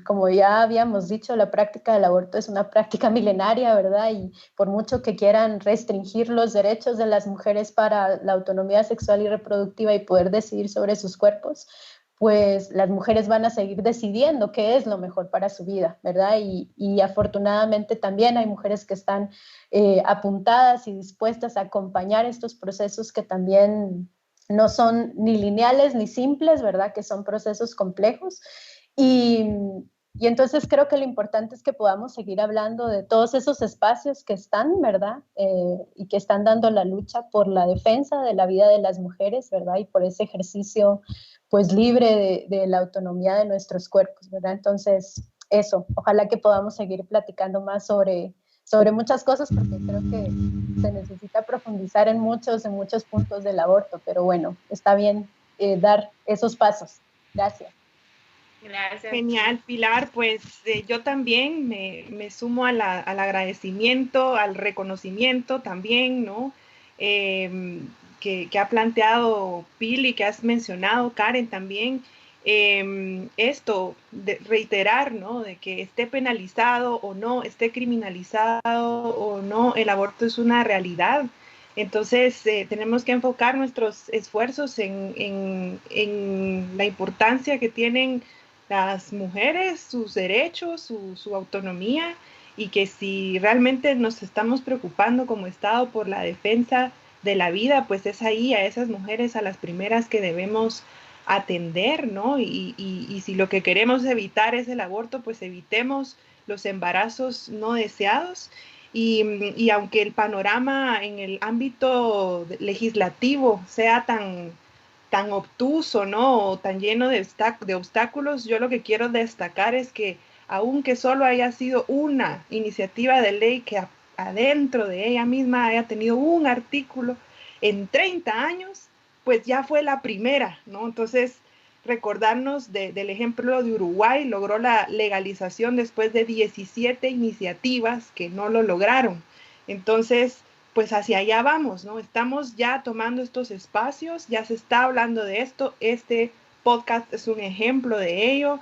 Como ya habíamos dicho, la práctica del aborto es una práctica milenaria, ¿verdad? Y por mucho que quieran restringir los derechos de las mujeres para la autonomía sexual y reproductiva y poder decidir sobre sus cuerpos, pues las mujeres van a seguir decidiendo qué es lo mejor para su vida, ¿verdad? Y afortunadamente también hay mujeres que están apuntadas y dispuestas a acompañar estos procesos que también no son ni lineales ni simples, ¿verdad? Que son procesos complejos. Y entonces creo que lo importante es que podamos seguir hablando de todos esos espacios que están, ¿verdad? Y que están dando la lucha por la defensa de la vida de las mujeres, ¿verdad? Y por ese ejercicio, pues, libre de la autonomía de nuestros cuerpos, ¿verdad? Entonces, eso, ojalá que podamos seguir platicando más sobre muchas cosas, porque creo que se necesita profundizar en muchos puntos del aborto, pero bueno, está bien dar esos pasos. Gracias. Gracias. Genial, Pilar. Pues yo también me sumo al agradecimiento, al reconocimiento también, ¿no? Que ha planteado Pili, que has mencionado, Karen, también. Esto, de reiterar, ¿no? De que esté penalizado o no, esté criminalizado o no, el aborto es una realidad. Entonces, tenemos que enfocar nuestros esfuerzos en la importancia que tienen las mujeres, sus derechos, su autonomía, y que si realmente nos estamos preocupando como Estado por la defensa de la vida, pues es ahí a esas mujeres a las primeras que debemos atender, ¿no? Y si lo que queremos evitar es el aborto, pues evitemos los embarazos no deseados. Y aunque el panorama en el ámbito legislativo sea tan obtuso, ¿no? O tan lleno de obstáculos, yo lo que quiero destacar es que aunque solo haya sido una iniciativa de ley que adentro de ella misma haya tenido un artículo en 30 años, pues ya fue la primera, ¿no? Entonces, recordarnos del ejemplo de Uruguay, logró la legalización después de 17 iniciativas que no lo lograron. Entonces, pues hacia allá vamos, ¿no? Estamos ya tomando estos espacios, ya se está hablando de esto, este podcast es un ejemplo de ello,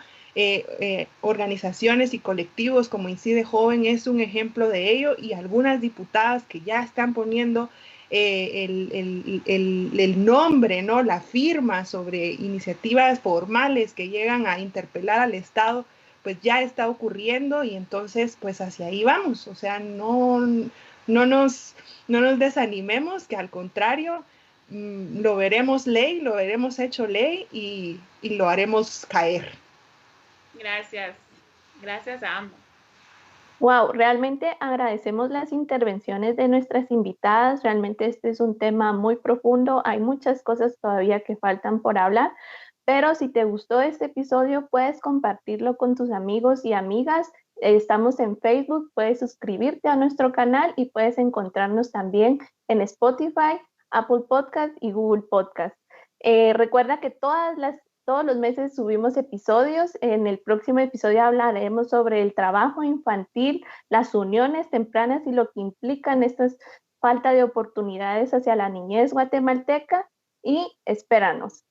organizaciones y colectivos como Incide Joven es un ejemplo de ello, y algunas diputadas que ya están poniendo el nombre, ¿no? La firma sobre iniciativas formales que llegan a interpelar al Estado, pues ya está ocurriendo, y entonces pues hacia ahí vamos, o sea, no nos desanimemos, que al contrario, lo veremos ley, lo veremos hecho ley, y lo haremos caer. Gracias. Gracias a ambos. Wow, realmente agradecemos las intervenciones de nuestras invitadas. Realmente este es un tema muy profundo. Hay muchas cosas todavía que faltan por hablar, pero si te gustó este episodio, puedes compartirlo con tus amigos y amigas. Estamos en Facebook, puedes suscribirte a nuestro canal y puedes encontrarnos también en Spotify, Apple Podcast y Google Podcast. Recuerda que todos los meses subimos episodios. En el próximo episodio hablaremos sobre el trabajo infantil, las uniones tempranas y lo que implican estas falta de oportunidades hacia la niñez guatemalteca. Y espéranos.